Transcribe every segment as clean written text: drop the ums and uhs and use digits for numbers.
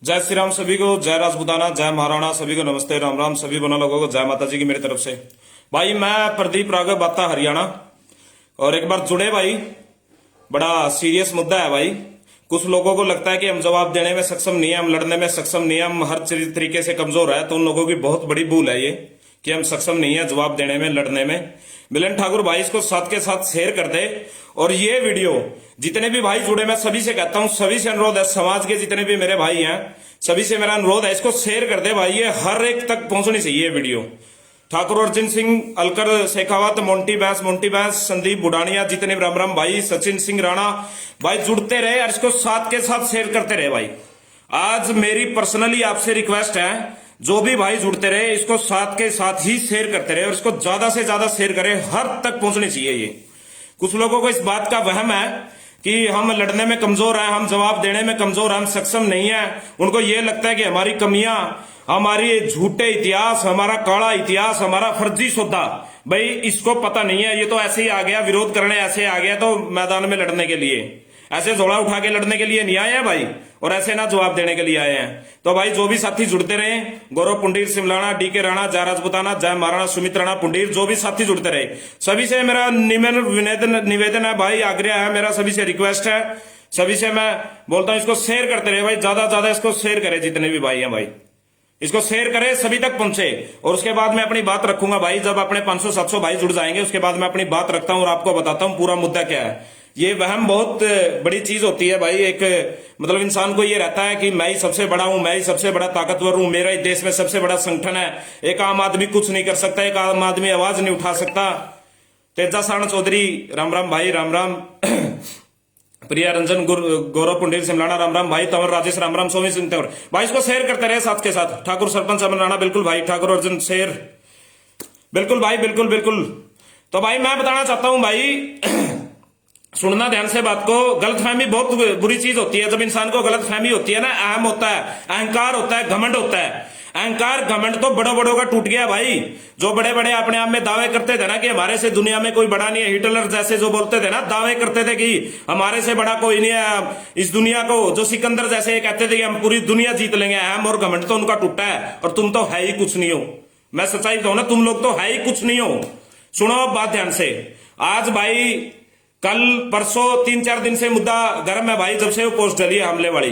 जय श्री राम सभी को, जय राजपूताना, जय महाराणा सभी को नमस्ते, राम राम सभी बना लोगों को, जय माता जी की मेरी तरफ से। भाई मैं प्रदीप राघव बाता हरियाणा, और एक बार जुड़े भाई। बड़ा सीरियस मुद्दा है भाई। कुछ लोगों को लगता है कि हम जवाब देने में सक्षम नहीं है, हम लड़ने में सक्षम नहीं है, हम हर तरीके से कमजोर है। तो उन लोगों की बहुत बड़ी भूल है ये कि हम सक्षम नहीं है जवाब देने में, लड़ने में। मिलन ठाकुर भाई इसको साथ के साथ शेयर कर दे। और ये वीडियो जितने भी भाई जुड़े, मैं सभी से कहता हूं, सभी से अनुरोध है, समाज के जितने भी मेरे भाई हैं सभी से मेरा अनुरोध है, इसको शेयर कर दे भाई। ये हर एक तक पहुंचनी चाहिए ये वीडियो। ठाकुर अर्जुन सिंह, अलकर शेखावत, मोंटी बैंस, संदीप बुढ़ानिया, जितने राम राम भाई, सचिन सिंह राणा भाई जुड़ते रहे और इसको साथ के साथ शेयर करते रहे भाई। आज मेरी पर्सनली आपसे रिक्वेस्ट है, जो भी भाई जुड़ते रहे इसको साथ के साथ ही शेयर करते रहे और इसको ज्यादा से ज्यादा शेयर करें, हर तक पहुंचनी चाहिए ये। कुछ लोगों को इस बात का वहम है कि हम लड़ने में कमजोर हैं, हम जवाब देने में कमजोर हैं, हम सक्षम नहीं है। उनको ये लगता है कि हमारी कमियां, हमारी झूठे इतिहास, हमारा काला इतिहास, हमारा फर्जी सौदा, भाई इसको पता नहीं है। ये तो ऐसे ही आ गया विरोध करने, ऐसे आ गया तो मैदान में लड़ने के लिए, ऐसे झोला उठा के लड़ने के लिए नहीं आए हैं भाई, और ऐसे ना जवाब देने के लिए आए हैं। तो भाई जो भी साथी जुड़ते रहे, गौरव पुंडीर सिमलाना, डीके राणा, जय राजपूताना, जय महाराणा, सुमित राणा पुंडीर, जो भी साथी जुड़ते रहे, सभी से मेरा निवेदन है भाई, आग्रह है मेरा, सभी से रिक्वेस्ट है, सभी से मैं बोलता हूं इसको शेयर करते रहे भाई, ज्यादा ज्यादा इसको शेयर करें, जितने भी भाई हैं भाई इसको शेयर करें, सभी तक पहुंचे। और उसके बाद मैं अपनी बात रखूंगा भाई, जब अपने 500-700 भाई जुड़ जाएंगे उसके बाद मैं अपनी बात रखता हूं और आपको बताता हूं पूरा मुद्दा क्या है। ये वहम बहुत बड़ी चीज होती है भाई। एक मतलब इंसान को ये रहता है कि मैं ही सबसे बड़ा हूं, मैं ही सबसे बड़ा ताकतवर हूं, मेरा ही देश में सबसे बड़ा संगठन है, एक आम आदमी कुछ नहीं कर सकता, एक आम आदमी आवाज नहीं उठा सकता। तेजा सारण चौधरी राम राम भाई, राम राम प्रिया रंजन, गौरव पुंडीर सिमलाना राम राम भाई, तंवर राजेश राम राम, सोमी सिंह तंवर भाई, इसको शेयर करते रहे साथ के साथ। ठाकुर सरपंच अमन राणा, बिल्कुल भाई, ठाकुर अर्जुन शेयर, बिल्कुल भाई, बिल्कुल बिल्कुल। तो भाई मैं बताना चाहता हूं भाई, सुनना ध्यान से बात को। गलतफहमी बहुत बुरी चीज होती है। जब इंसान को गलतफहमी होती है ना, अहम होता है, अहंकार होता है, घमंड होता है। अहंकार घमंड तो बड़ों बड़ों का टूट गया भाई। जो बड़े बड़े अपने आप में दावे करते थे ना कि हमारे से दुनिया में कोई बड़ा नहीं है, हिटलर जैसे जो बोलते थे ना, दावे करते थे कि हमारे से बड़ा कोई नहीं है इस दुनिया को, जो सिकंदर जैसे कहते थे कि हम पूरी दुनिया जीत लेंगे, अहम और घमंड तो उनका टूटा है। और तुम तो है ही कुछ नहीं हो, मैं सच्चाई कहूं ना, तुम लोग तो है ही कुछ नहीं हो। सुनो बात ध्यान से। आज भाई कल परसों 3-4 दिन से मुद्दा गर्म है भाई, जब से वो पोस्ट डली है हमले वाली।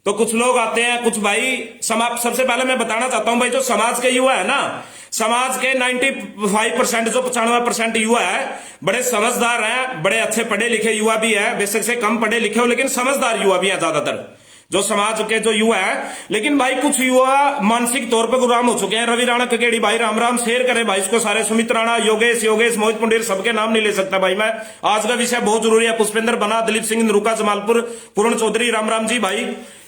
तो कुछ लोग आते हैं, कुछ भाई सबसे पहले मैं बताना चाहता हूं भाई, जो समाज के युवा है ना, समाज के 95% जो 95% युवा है, बड़े समझदार हैं, बड़े अच्छे पढ़े लिखे युवा भी है, बेशक से कम पढ़े लिखे हो लेकिन समझदार युवा भी है ज्यादातर जो समाज के जो युवा है। लेकिन भाई कुछ युवा मानसिक तौर पर गुलाम हो चुके हैं। रवि राणा ककेड़ी भाई, राम राम शेयर करें भाई इसको सारे, सुमित राणा, योगेश मोहित पुंडीर, सबके नाम नहीं ले सकता भाई मैं, आज का विषय बहुत जरूरी है। पुष्पेंद्र बना, दिलीप सिंह नरुका, जमालपुर, पूर्ण चौधरी राम राम जी भाई,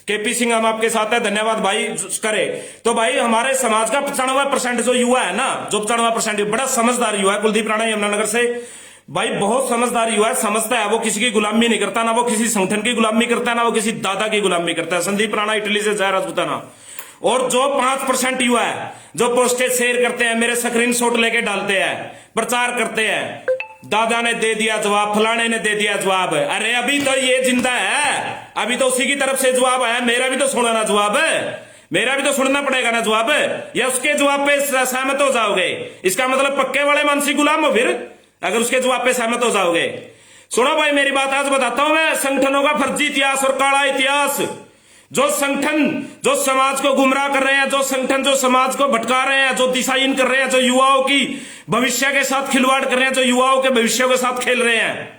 केपी सिंह हम आपके साथ है, धन्यवाद भाई करे। तो भाई हमारे समाज का 95% जो युवा है ना, जो 95% बड़ा समझदार युवा है। कुलदीप राणा यमुनानगर से भाई, बहुत समझदार युवा है, समझता है, वो किसी की गुलामी नहीं करता, ना वो किसी संगठन की गुलामी करता है, ना वो किसी दादा की गुलामी करता है। संदीप राणा इटली से, जय राजपूताना। और जो 5% युवा है जो पोस्टेज शेयर करते हैं, मेरे स्क्रीनशॉट लेके डालते हैं, प्रचार करते हैं, दादा ने दे दिया जवाब, फलाने ने दे दिया जवाब। अरे अभी तो ये जिंदा है, अभी तो उसी की तरफ से जवाब है, मेरा भी तो सुनना जवाब है, मेरा भी तो सुनना पड़ेगा ना जवाब, या उसके जवाब पे सहमत हो जाओगे? इसका मतलब पक्के वाले मानसिक गुलाम हो फिर, अगर उसके जवाब पे सहमत हो जाओगे। सुनो भाई मेरी बात, आज बताता हूं मैं संगठनों का फर्जी इतिहास और काला इतिहास। जो संगठन जो समाज को गुमराह कर रहे हैं, जो संगठन जो समाज को भटका रहे हैं, जो दिशाहीन कर रहे हैं, जो युवाओं की भविष्य के साथ खिलवाड़ कर रहे हैं, जो युवाओं के भविष्य के साथ खेल रहे हैं,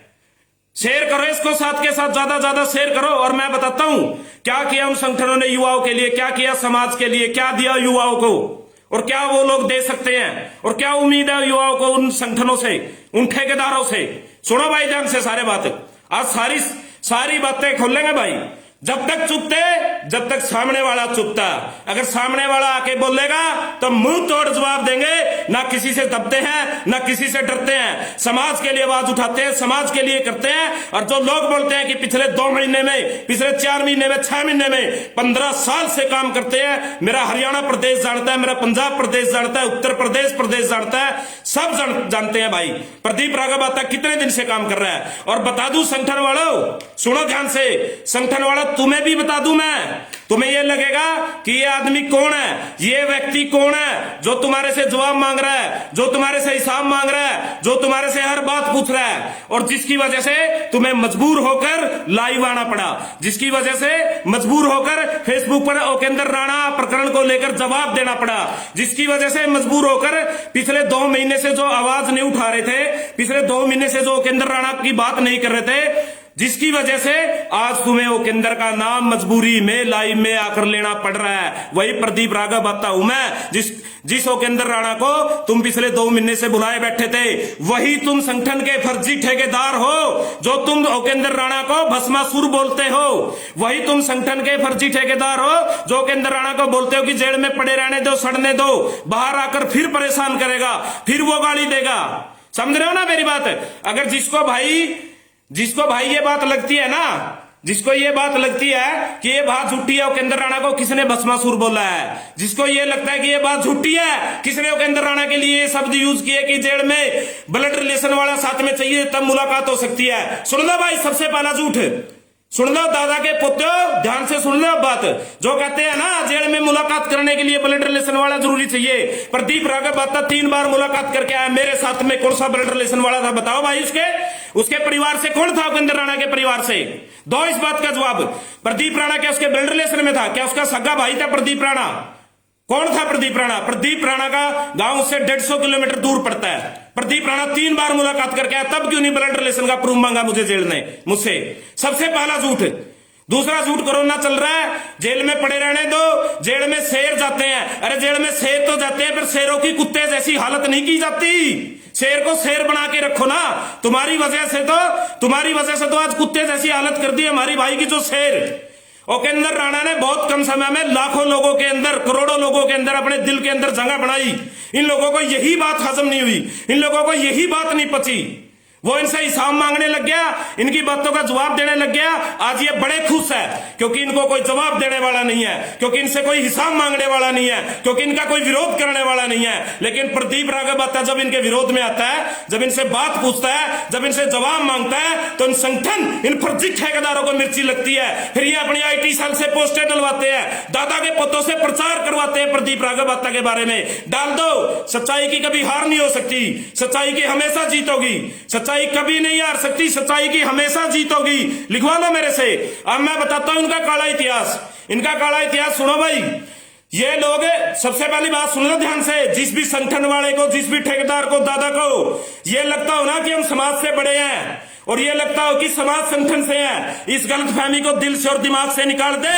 शेयर करो इसको साथ के साथ, ज्यादा ज्यादा शेयर करो। और मैं बताता हूं क्या किया उन संगठनों ने युवाओं के लिए, क्या किया समाज के लिए, क्या दिया युवाओं को, और क्या वो लोग दे सकते हैं, और क्या उम्मीद है युवाओं को उन संगठनों से, उन ठेकेदारों से। सुनो भाई ध्यान से सारे बात, आज सारी बातें खोलेंगे भाई। जब तक चुपते, जब तक सामने वाला चुपता। अगर सामने वाला आके बोलेगा तो मुंह तोड़ जवाब देंगे, ना किसी से दबते हैं, ना किसी से डरते हैं, समाज के लिए आवाज उठाते हैं, समाज के लिए करते हैं। और जो लोग बोलते हैं कि पिछले 2 महीने में, पिछले 4 महीने में, 6 महीने में, 15 साल से काम करते हैं, मेरा हरियाणा प्रदेश जानता है, मेरा पंजाब प्रदेश जानता है, उत्तर प्रदेश जानता है, सब जानते हैं भाई प्रदीप राघव बाता कितने दिन से काम कर रहा है। और बता दूं संगठन वालों, सुनो ध्यान से, संगठन वालों तुम्हें भी बता दूं मैं, तुम्हें ये लगेगा कि ये आदमी कौन है, ये व्यक्ति कौन है जो तुम्हारे से जवाब मांग रहा है, जो तुम्हारे से हिसाब मांग रहा है, जो तुम्हारे से हर बात पूछ रहा है, और जिसकी वजह से तुम्हें मजबूर होकर लाइव आना पड़ा, जिसकी वजह से मजबूर होकर फेसबुक पर उपेंद्र राणा प्रकरण को लेकर जवाब देना पड़ा, जिसकी वजह से मजबूर होकर पिछले 2 महीने से जो आवाज नहीं उठा रहे थे, पिछले 2 महीने से जो उपेंद्र राणा की बात नहीं कर रहे थे, जिसकी वजह से आज तुम्हें उपेंद्र का नाम मजबूरी में लाइव में आकर लेना पड़ रहा है। वही प्रदीप राघव आता हूं मैं, जिस उपेंद्र राणा को तुम पिछले 2 महीने से बुलाए बैठे थे, वही तुम संगठन के फर्जी ठेकेदार हो जो तुम उपेंद्र राणा को भस्मासुर बोलते हो। वही तुम संगठन के फर्जी ठेकेदार हो जो उपेंद्र राणा को बोलते हो कि जेल में पड़े रहने दो, सड़ने दो, बाहर आकर फिर परेशान करेगा, फिर वो गाली देगा। समझ रहे हो ना मेरी बात? अगर जिसको भाई ये बात लगती है ना, जिसको ये बात लगती है कि ये बात झूठी है, उपेंद्र राणा को किसने भस्मासुर बोला है, जिसको ये लगता है कि ये बात झूठी है, किसने उपेंद्र राणा के लिए शब्द यूज किए कि जेल में ब्लड रिलेशन वाला साथ में चाहिए तब मुलाकात हो सकती है। सुन लो भाई, सबसे पहला झूठ सुन लो, दादा के पुत्रो ध्यान से सुन लो बात। जो कहते हैं ना जेल में मुलाकात करने के लिए ब्लड रिलेशन वाला जरूरी चाहिए, प्रदीप राघव बाता 3 बार मुलाकात करके आया मेरे साथ में, कौन सा ब्लड रिलेशन वाला था बताओ भाई? उसके परिवार से कौन था? उपेंद्र राणा के परिवार से। दो इस बात का जवाब। प्रदीप राणा क्या उसके ब्लड रिलेशन में था? क्या उसका सगा भाई था प्रदीप राणा? कौन था प्रदीप राणा? प्रदीप राणा का गांव से 150 किलोमीटर दूर पड़ता है। प्रदीप राणा 3 बार मुलाकात करके आया, तब क्यों नहीं ब्लड रिलेशन का प्रूफ मांगा मुझे जेल ने मुझसे? सबसे पहला झूठ। दूसरा झूठ, कोरोना चल रहा है, जेल में पड़े रहने दो, जेल में शेर जाते हैं। अरे जेल में शेर तो जाते हैं, पर शेरों की कुत्ते जैसी हालत नहीं की जाती। शेर को शेर बना के रखो ना। तुम्हारी वजह से तो आज कुत्ते जैसी हालत कर दी हमारी भाई की जो शेर। उपेंद्र राणा ने बहुत कम समय में लाखों लोगों के अंदर, करोड़ों लोगों के अंदर अपने दिल के अंदर जगह बनाई। इन लोगों को यही बात हजम नहीं हुई, इन लोगों को यही बात नहीं पची। वो इनसे हिसाब मांगने लग गया, इनकी बातों का जवाब देने लग गया। आज ये बड़े खुश है क्योंकि इनको कोई जवाब देने वाला नहीं है, क्योंकि इनसे कोई हिसाब मांगने वाला नहीं है, क्योंकि इनका कोई विरोध करने वाला नहीं है। लेकिन प्रदीप राघव आता जब इनके विरोध में आता है, जब इनसे बात पूछता है, जब इनसे जवाब मांगता है, तो इन संगठन, इन फर्जी ठेकेदारों को मिर्ची लगती है। फिर ये अपनी IT सेल से पोस्टर डलवाते हैं, दादा के पोतों से प्रचार करवाते हैं प्रदीप राघव आता के बारे में। डाल दो, सच्चाई की कभी हार नहीं हो सकती, सच्चाई की हमेशा जीत होगी, सच्चाई कभी नहीं हार सकती, सच्चाई की हमेशा जीत होगी। लिखवा लो मेरे से। अब मैं बताता हूं इनका काला इतिहास, इनका काला इतिहास सुनो भाई। ये लोग, सबसे पहली बात सुन लो ध्यान से, जिस भी संगठन वाले को, जिस भी ठेकेदार को, दादा को ये लगता हो ना कि हम समाज से बड़े हैं, और ये लगता हो कि समाज संगठन से है, इस गलतफहमी को दिल से और दिमाग से निकाल दे।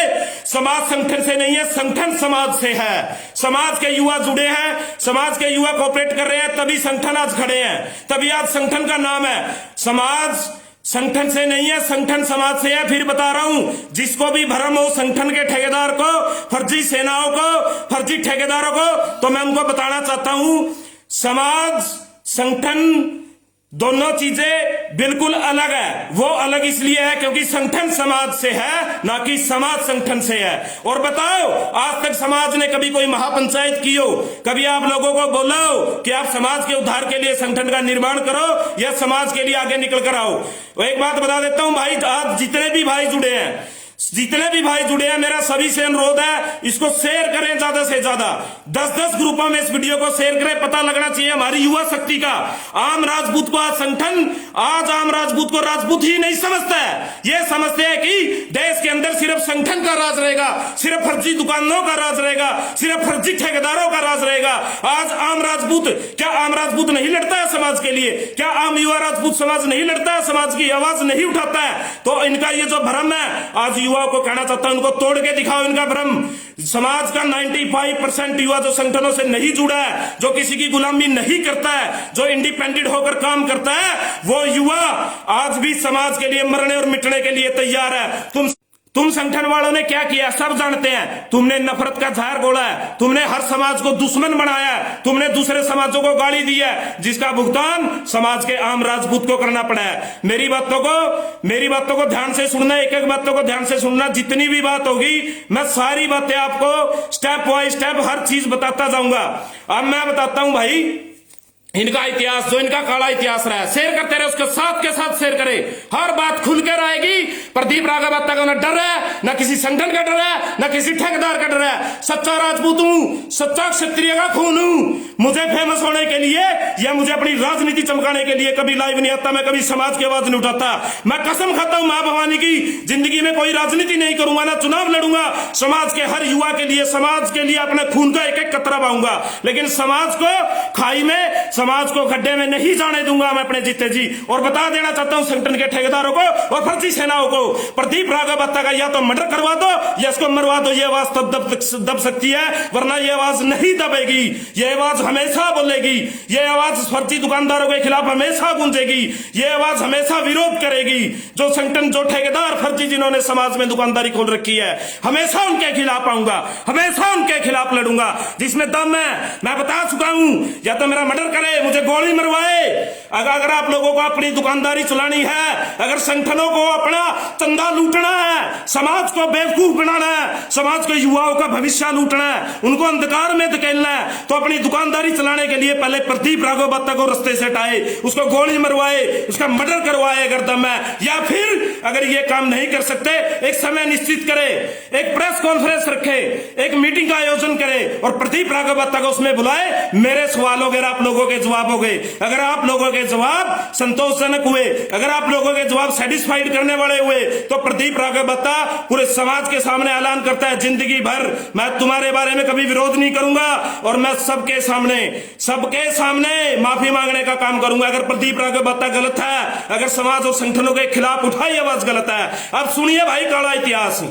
समाज संगठन से नहीं है, संगठन समाज से है। समाज के युवा जुड़े हैं, समाज के युवा कोऑपरेट कर रहे हैं, तभी संगठन आज खड़े हैं, तभी आज संगठन का नाम है। समाज संगठन से नहीं है, संगठन समाज से है। फिर बता रहा हूं, जिसको भी भ्रम हो संगठन के ठेकेदार को, फर्जी सेनाओं को, फर्जी ठेकेदारों को, तो मैं उनको बताना चाहता हूं, समाज संगठन दोनों चीजें बिल्कुल अलग है। वो अलग इसलिए है क्योंकि संगठन समाज से है, ना कि समाज संगठन से है। और बताओ, आज तक समाज ने कभी कोई महापंचायत की हो? कभी आप लोगों को बोला हो कि आप समाज के उद्धार के लिए संगठन का निर्माण करो या समाज के लिए आगे निकल कर आओ? एक बात बता देता हूं भाई, आज जितने भी भाई जुड़े हैं, मेरा सभी से अनुरोध है, इसको शेयर करें ज्यादा से ज्यादा। 10-10 ग्रुपों में इस वीडियो को शेयर करें। पता लगना चाहिए हमारी युवा शक्ति का। आम राजपूत को आज संगठन, आज आम राजपूत को राजपूत ही नहीं समझता है, ये समझते हैं कि देश के अंदर सिर्फ संगठन का राज रहेगा, सिर्फ फर्जी दुकानों का राज रहेगा, सिर्फ फर्जी ठेकेदारों का राज रहेगा। आज आम राजपूत, क्या आम राजपूत नहीं लड़ता है समाज के लिए? क्या आम युवा राजपूत समाज नहीं लड़ता है, समाज की आवाज नहीं उठाता है? तो इनका ये जो भ्रम है, आज युवाओं को कहना चाहता हूं, उनको तोड़ के दिखाओ इनका भ्रम। समाज का 95% युवा जो संगठनों से नहीं जुड़ा है, जो किसी की गुलामी नहीं करता है, जो इंडिपेंडेंट होकर काम करता है, वो युवा आज भी समाज के लिए मरने और मिटने के लिए तैयार है। तुम संगठन वालों ने क्या किया सब जानते हैं। तुमने नफरत का जहर घोला है, तुमने हर समाज को दुश्मन बनाया है, तुमने दूसरे समाजों को गाली दी है, जिसका भुगतान समाज के आम राजपूत को करना पड़ा है। मेरी बातों को ध्यान से सुनना, एक एक बातों को ध्यान से सुनना। जितनी भी बात होगी मैं सारी बातें आपको स्टेप बाय स्टेप हर चीज बताता जाऊंगा। अब मैं बताता हूं भाई, इनका इतिहास, जो इनका काला इतिहास रहा है, शेयर करते रहे, उसके साथ शेयर करे। हर बात खुल कर आएगी। प्रदीप राघव बत्ता का न डर है, न किसी संगठन का डर है, न किसी ठेकेदार का डर है। सच्चा राजपूत हूं, सच्चा क्षत्रिय का खून हूं। मुझे फेमस होने के लिए या मुझे अपनी राजनीति चमकाने के लिए कभी लाइव नहीं आता, मैं कभी समाज की आवाज नहीं उठाता। मैं कसम खाता हूं मां भवानी की, जिंदगी में कोई राजनीति नहीं करूंगा, ना चुनाव लड़ूंगा। समाज के हर युवा के लिए, समाज के लिए अपने खून का एक एक कतरा बहाऊंगा, लेकिन समाज को खाई में, समाज को गड्ढे में नहीं जाने दूंगा मैं अपने जीते जी। और बता देना चाहता हूं संगठन के ठेकेदारों को और फर्जी सेनाओं को, प्रदीप राघव बत्ता का या तो मर्डर करवा दो या इसको मरवा दो। ये आवाज तब दब सकती है, वरना ये आवाज नहीं दबेगी। ये आवाज हमेशा बोलेगी। ये आवाज फर्जी दुकानदारों के खिलाफ हमेशा गूंजेगी। ये आवाज हमेशा विरोध करेगी। जो संगठन, जो ठेकेदार फर्जी जिन्होंने समाज में दुकानदारी खोल रखी है, हमेशा उनके खिलाफ आऊंगा, हमेशा उनके खिलाफ लड़ूंगा। जिसमें दम है मैं बता चुका हूं, या तो मेरा मर्डर करे, मुझे गोली मरवाए। अगर आप लोगों को अपनी दुकानदारी चलानी है, अगर संगठनों को अपना चंदा लूटना है, समाज को बेवकूफ बनाना है, समाज के युवाओं का भविष्य लूटना है, उनको अंधकार में धकेलना है, तो अपनी दुकानदारी चलाने के लिए पहले प्रदीप राघव बत्ता को रास्ते से हटाए, उसको गोली मरवाए, उसका मर्डर करवाए अगर दम है। या फिर अगर ये काम नहीं कर सकते, एक समय निश्चित करे, एक प्रेस कॉन्फ्रेंस रखे, एक मीटिंग का आयोजन करे और प्रदीप राघव बत्ता को उसमें बुलाए। मेरे सवालों के आप लोगों के जवाब हो गए, अगर आप लोगों के जवाब संतोषजनक हुए, अगर आप लोगों के जवाब सेटिस्फाइड करने वाले हुए, तो प्रदीप राघव बत्ता पूरे समाज के सामने ऐलान करता है, जिंदगी भर मैं तुम्हारे बारे में कभी विरोध नहीं करूंगा और मैं सबके सामने माफी मांगने का काम करूंगा अगर प्रदीप राघव बत्ता गलत है, अगर समाज और संगठनों के खिलाफ उठाई आवाज गलत है। अब सुनिए भाई काला इतिहास।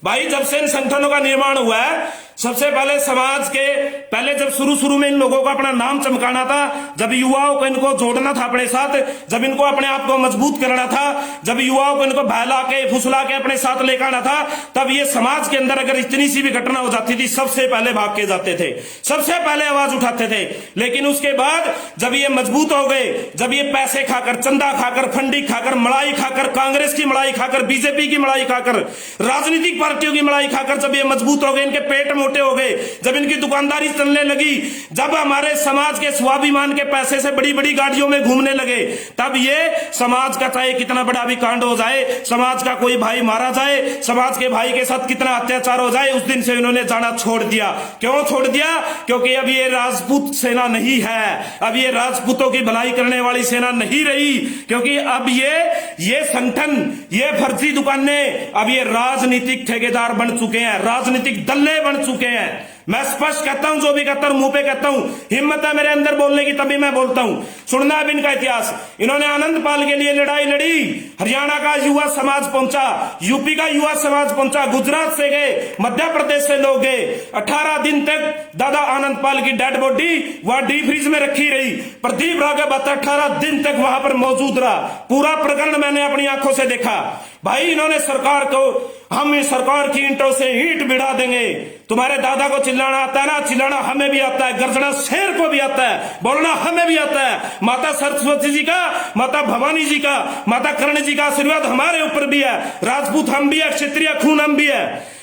भाई जब से इन संगठनों का निर्माण हुआ है, सबसे पहले समाज के, पहले जब शुरू में इन लोगों को अपना नाम चमकाना था, जब युवाओं को इनको जोड़ना था अपने साथ, जब इनको अपने आप को मजबूत करना था, जब युवाओं को इनको बहला के फुसला के अपने साथ लेकर आना था, तब ये समाज के अंदर अगर इतनी सी भी घटना हो जाती थी, सबसे पहले भाग के जाते थे, सबसे पहले आवाज उठाते थे। लेकिन उसके बाद जब ये मजबूत हो गए, जब ये पैसे खाकर, चंदा खाकर, फंडी खाकर, मलाई खाकर, कांग्रेस की मलाई खाकर, बीजेपी की मलाई खाकर, राजनीतिक पार्टियों की मलाई खाकर जब ये मजबूत हो गए, इनके पेट मोटे हो गए, जब इनकी दुकानदारी चलने लगी, जब हमारे समाज के स्वाभिमान के पैसे से बड़ी बड़ी गाड़ियों में घूमने लगे, तब ये समाज का चाहे कितना बड़ा भी कांड हो जाए, समाज का कोई भाई मारा जाए, समाज के भाई के साथ कितना अत्याचार हो जाए, उस दिन से इन्होंने जाना छोड़ दिया। क्यों छोड़ दिया? क्योंकि अब ये राजपूत सेना नहीं है, अब ये राजपूतों की भलाई करने वाली सेना नहीं रही, क्योंकि अब ये संगठन, ये फर्जी दुकानें, अब ये राजनीतिक ठेकेदार बन चुके हैं, राजनीतिक दल्ले बन चुके हैं। मैं स्पष्ट कहता हूं, जो भी कहता हूं मुंह पे कहता हूं, हिम्मत है मेरे अंदर बोलने की तभी मैं बोलता हूं। सुनना अब इनका इतिहास। इन्होंने आनंदपाल के लिए लड़ाई लड़ी, हरियाणा का युवा समाज पहुंचा, यूपी का युवा समाज पहुंचा, गुजरात से गए, मध्य प्रदेश से लोग गए। 18 दिन तक दादा आनंदपाल की डेड बॉडी वहां डी फ्रीज में रखी रही। प्रदीप राघव बत्ता 18 दिन तक वहां पर मौजूद रहा। पूरा प्रकरण मैंने अपनी आंखों से देखा। भाई इन्होंने सरकार को, हम इस सरकार की ईंटों से ईंट भिड़ा देंगे। तुम्हारे दादा को चिल्लाना आता है ना, चिल्लाना हमें भी आता है, गर्जना शेर को भी आता है, बोलना हमें भी आता है। माता सरस्वती जी का, माता भवानी जी का, माता कर्ण जी का आशीर्वाद हमारे ऊपर भी है। राजपूत हम भी है, क्षत्रिय खून हम भी है।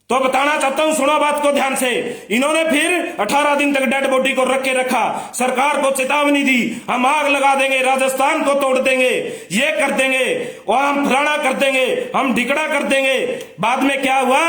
तो बताना चाहता हूं, सुनो बात को ध्यान से। इन्होंने फिर 18 दिन तक डेड बॉडी को रख के रखा, सरकार को चेतावनी दी, हम आग लगा देंगे, राजस्थान को तोड़ देंगे, ये कर देंगे, और हम फलाना कर देंगे, हम ढिकड़ा कर देंगे। बाद में क्या हुआ?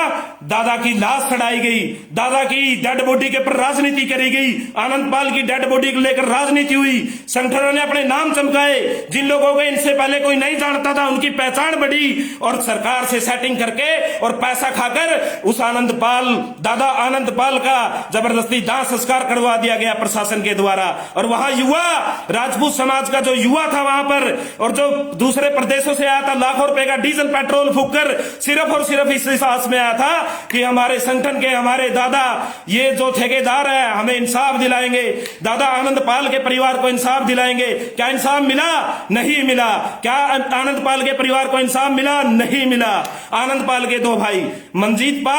दादा की लाश चढ़ाई गई, दादा की डेड बॉडी के ऊपर राजनीति करी गई, आनंदपाल की डेड बॉडी को लेकर राजनीति हुई, संगठनों ने अपने नाम चमकाए। जिन लोगों को इनसे पहले कोई नहीं जानता था, उनकी पहचान बढ़ी, और सरकार से सेटिंग करके और पैसा खाकर उस आनंदपाल, दादा आनंदपाल का जबरदस्ती दाह संस्कार करवा दिया गया प्रशासन के द्वारा। और वहां युवा, राजपूत समाज का जो युवा था वहां पर, और जो दूसरे प्रदेशों से आया था, लाखों रुपए का डीजल पेट्रोल फूंक कर सिर्फ और सिर्फ इस आस में आया था कि हमारे संगठन के, हमारे दादा, ये जो ठेकेदार है, हमें इंसाफ दिलाएंगे, दादा आनंदपाल के परिवार को इंसाफ दिलाएंगे। क्या इंसाफ मिला? नहीं मिला। क्या आनंदपाल के परिवार को इंसाफ मिला? नहीं मिला। आनंदपाल के दो भाई, मंजीत पाल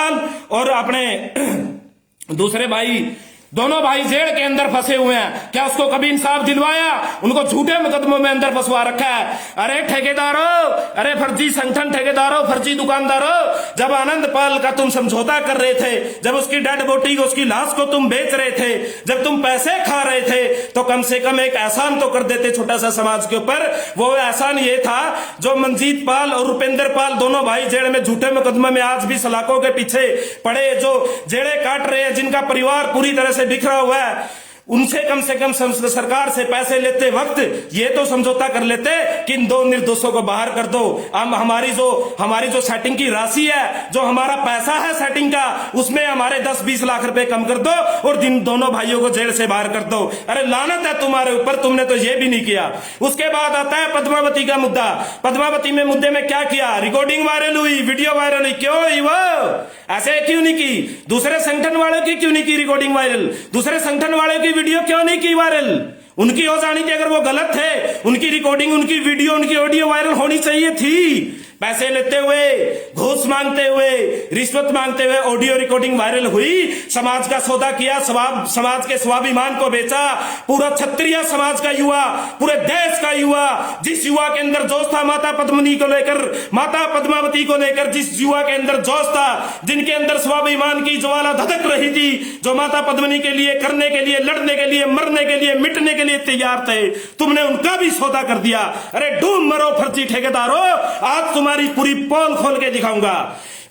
और अपने दूसरे भाई दोनों भाई जेल के अंदर फंसे हुए हैं, क्या उसको कभी इंसाफ दिलवाया? उनको झूठे मुकदमों में अंदर फंसवा रखा है। अरे ठेकेदारों, अरे फर्जी संगठन ठेकेदारों, फर्जी दुकानदारों, जब आनंद पाल का तुम समझौता कर रहे थे, जब उसकी डेड बॉडी को, उसकी लाश को तुम बेच रहे थे, जब तुम पैसे खा रहे थे, तो कम से कम एक एहसान तो कर देते छोटा सा समाज के ऊपर। वो एहसान ये था, जो मनजीत पाल और रुपेंद्र पाल दोनों भाई जेल में झूठे मुकदमे में आज भी सलाखों के पीछे पड़े, जो जेड़े काट रहे हैं, जिनका परिवार पूरी तरह से बिखरा हुआ है, उनसे कम से कम सरकार से पैसे लेते वक्त ये तो समझौता कर लेते कि इन दो निर्दोषों को बाहर कर दो। हम हमारी जो सेटिंग की राशि है, जो हमारा पैसा है सेटिंग का, उसमें हमारे 10-20 लाख रुपए कम कर दो और इन दोनों भाइयों को जेल से बाहर कर दो। अरे लानत है तुम्हारे ऊपर, तुमने तो ये भी नहीं किया। उसके बाद आता है पद्मावती का मुद्दा। पद्मावती में मुद्दे में क्या किया? रिकॉर्डिंग वायरल हुई, वीडियो वायरल हुई। क्यों हुई वो? ऐसे क्यों नहीं की? दूसरे संगठन वालों की क्यों नहीं की रिकॉर्डिंग वायरल? दूसरे संगठन वालों की वीडियो क्यों नहीं की वायरल? उनकी हो जानी थी, अगर वो गलत थे, उनकी रिकॉर्डिंग, उनकी वीडियो, उनकी ऑडियो वायरल होनी चाहिए थी। पैसे लेते हुए, घूस मांगते हुए, रिश्वत मांगते हुए ऑडियो रिकॉर्डिंग वायरल हुई। समाज का सौदा किया, समाज के स्वाभिमान को बेचा। पूरा क्षत्रिय समाज का युवा, पूरे देश का युवा, जिस युवा के अंदर जोश था माता पद्मिनी को लेकर, माता पद्मावती को लेकर, जिस युवा के अंदर जोश था, जिनके अंदर स्वाभिमान की ज्वाला धधक रही थी, जो माता पद्मिनी के लिए, करने के लिए, लड़ने के लिए, मरने के लिए, मिटने के लिए तैयार थे, तुमने उनका भी सौदा कर दिया। अरे डूब मरो फर्जी ठेकेदारों, आज तुम्हारी पूरी पोल खोल के दिखाऊंगा।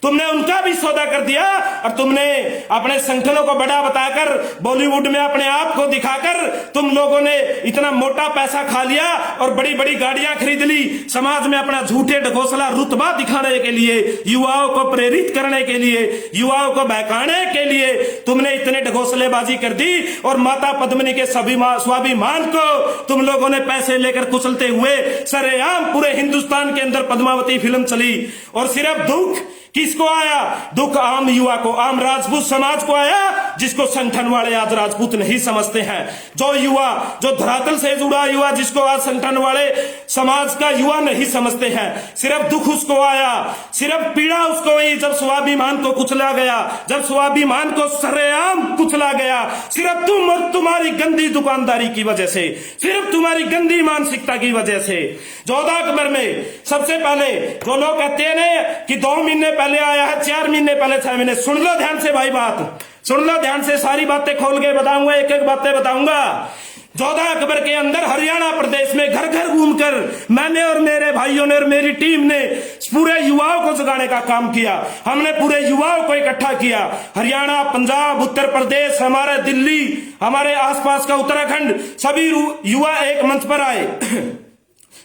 तुमने उनका भी सौदा कर दिया और तुमने अपने संगठनों को बड़ा बताकर, बॉलीवुड में अपने आप को दिखाकर, तुम लोगों ने इतना मोटा पैसा खा लिया और बड़ी बड़ी गाड़ियां खरीद ली। समाज में अपना झूठे ढकोसला रुतबा दिखाने के लिए, युवाओं को प्रेरित करने के लिए, युवाओं को बहकाने के लिए तुमने इतने ढकोसलेबाजी कर दी और माता पद्मिनी के स्वाभिमान को तुम लोगों ने पैसे लेकर कुचलते हुए सरेआम पूरे हिंदुस्तान के अंदर पद्मावती फिल्म चली। और सिर्फ दुख किसको आया? दुख आम युवा को, आम राजपूत समाज को आया, जिसको संगठन वाले आज राजपूत नहीं समझते हैं। जो युवा, जो धरातल से जुड़ा युवा, जिसको आज संगठन वाले समाज का युवा नहीं समझते हैं, सिर्फ दुख उसको आया, सिर्फ पीड़ा उसको हुई जब स्वाभिमान को कुचला गया, जब स्वाभिमान को सरेआम कुचला गया। सिर्फ तुम और तुम्हारी गंदी दुकानदारी की वजह से, सिर्फ तुम्हारी गंदी मानसिकता की वजह से। जोधा अकबर में सबसे पहले जो लोग कहते हैं कि 2 महीने पहले आया है, 4 महीने पहले, 6 महीने, सुन लो ध्यान से भाई, बात सुन लो ध्यान से, सारी बातें खोल के बताऊंगा, एक एक बातें बताऊंगा। जोधा अकबर के अंदर हरियाणा प्रदेश में घर घर घूमकर मैंने और मेरे भाइयों ने और मेरी टीम ने पूरे युवाओं को जगाने का काम किया। हमने पूरे युवाओं को इकट्ठा किया। हरियाणा, पंजाब, उत्तर प्रदेश, हमारे दिल्ली, हमारे आसपास का उत्तराखंड, सभी युवा एक मंच पर आए।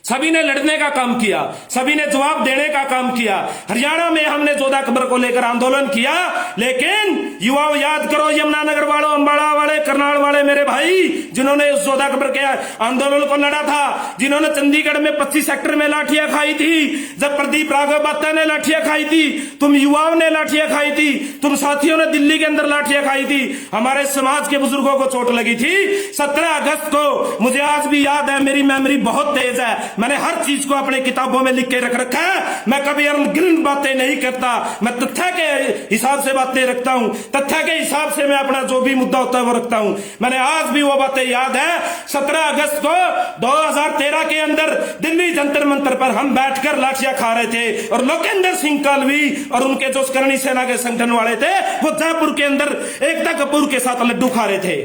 सभी ने लड़ने का काम किया, सभी ने जवाब देने का काम किया। हरियाणा में हमने जोधा अकबर को लेकर आंदोलन किया, लेकिन युवाओं याद करो, यमुनानगर वालों, अंबाला वाले, करनाल वाले मेरे भाई, जिन्होंने उस जोधा अकबर के आंदोलन को लड़ा था, जिन्होंने चंडीगढ़ में 25 सेक्टर में लाठियां खाई थी, जब प्रदीप राघव बात्ता ने लाठियां खाई थी, तुम युवाओं ने लाठियां खाई थी, तुम साथियों ने दिल्ली के अंदर लाठियां खाई थी, हमारे समाज के बुजुर्गों को चोट लगी थी। 17 अगस्त को मुझे आज भी याद है, मेरी मेमोरी बहुत तेज है, मैंने हर चीज को अपने किताबों में लिख के रख रखा है। मैं कभी अनगिनत बातें नहीं करता, मैं तथ्य के हिसाब से बातें रखता हूं, तथ्य के हिसाब से मैं अपना जो भी मुद्दा होता है वो रखता हूं। मैंने आज भी वो बातें याद है। 17 अगस्त को 2013 के अंदर दिल्ली जंतर मंतर पर हम बैठकर लाठियां खा रहे थे और लोकेंद्र सिंह कालवी और उनके जो करणी सेना के संगठन वाले थे, वो जयपुर के अंदर एकता कपूर के साथ लड्डू खा रहे थे।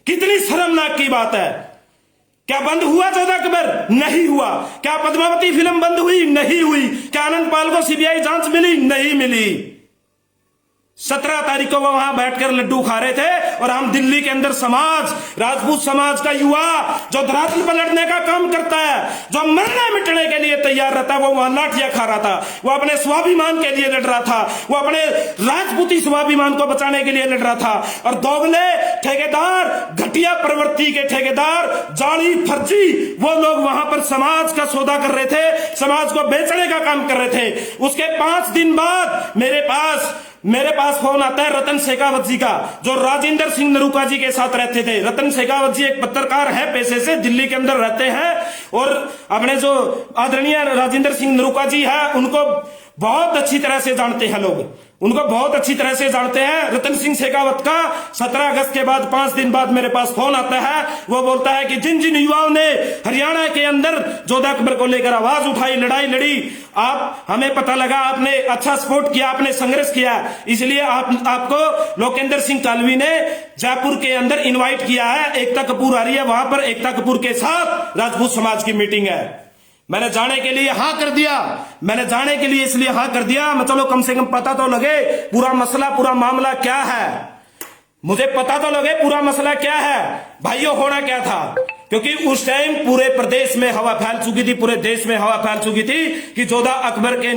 कितनी शर्मनाक की बात है। क्या बंद हुआ जोधा अकबर? नहीं हुआ। क्या पद्मावती फिल्म बंद हुई? नहीं हुई। क्या आनंद पाल को सीबीआई जांच मिली? नहीं मिली। 17 तारीख को वो वहां बैठकर लड्डू खा रहे थे और हम दिल्ली के अंदर समाज, राजपूत समाज का युवा जो धरातल पर लड़ने का काम करता है, जो मरने मिटने के लिए तैयार रहता है, वो वहां लाठियां खा रहा था। वो अपने स्वाभिमान के लिए लड़ रहा था, वो अपने राजपूती स्वाभिमान को बचाने के लिए लड़ रहा था। और दोगले ठेकेदार, घटिया प्रवृत्ति के ठेकेदार, जाली फर्जी, वो लोग वहां पर समाज का सौदा कर रहे थे, समाज को बेचने का काम कर रहे थे। उसके 5 दिन बाद मेरे पास फोन आता है रतन शेखावत जी का, जो राजेंद्र सिंह नरूका जी के साथ रहते थे। रतन शेखावत जी एक पत्रकार है पेशे से, दिल्ली के अंदर रहते हैं और अपने जो आदरणीय राजेंद्र सिंह नरूका जी है उनको बहुत अच्छी तरह से जानते हैं लोग। उनको बहुत अच्छी तरह से जानते हैं। रतन सिंह शेखावत का 17 अगस्त के बाद 5 दिन बाद मेरे पास फोन आता है। वो बोलता है कि जिन जिन युवाओं ने हरियाणा के अंदर जोधा अकबर को लेकर आवाज उठाई, लड़ाई लड़ी, आप हमें पता लगा आपने अच्छा सपोर्ट किया, आपने संघर्ष किया, इसलिए आपको लोकेंद्र सिंह कालवी ने जयपुर के अंदर इन्वाइट किया है। एकता कपूर आ रही है, वहां पर एकता कपूर के साथ राजपूत समाज की मीटिंग है। मैंने जाने के लिए हाँ कर दिया, मैंने जाने के लिए इसलिए हाँ कर दिया, मैं चलो कम से कम पता तो लगे पूरा मसला, पूरा मामला क्या है, मुझे पता तो लगे पूरा मसला क्या है। भाइयों, होना क्या था, क्योंकि उस टाइम पूरे प्रदेश में हवा फैल चुकी थी, पूरे देश में हवा फैल चुकी थी कि जोधा अकबर के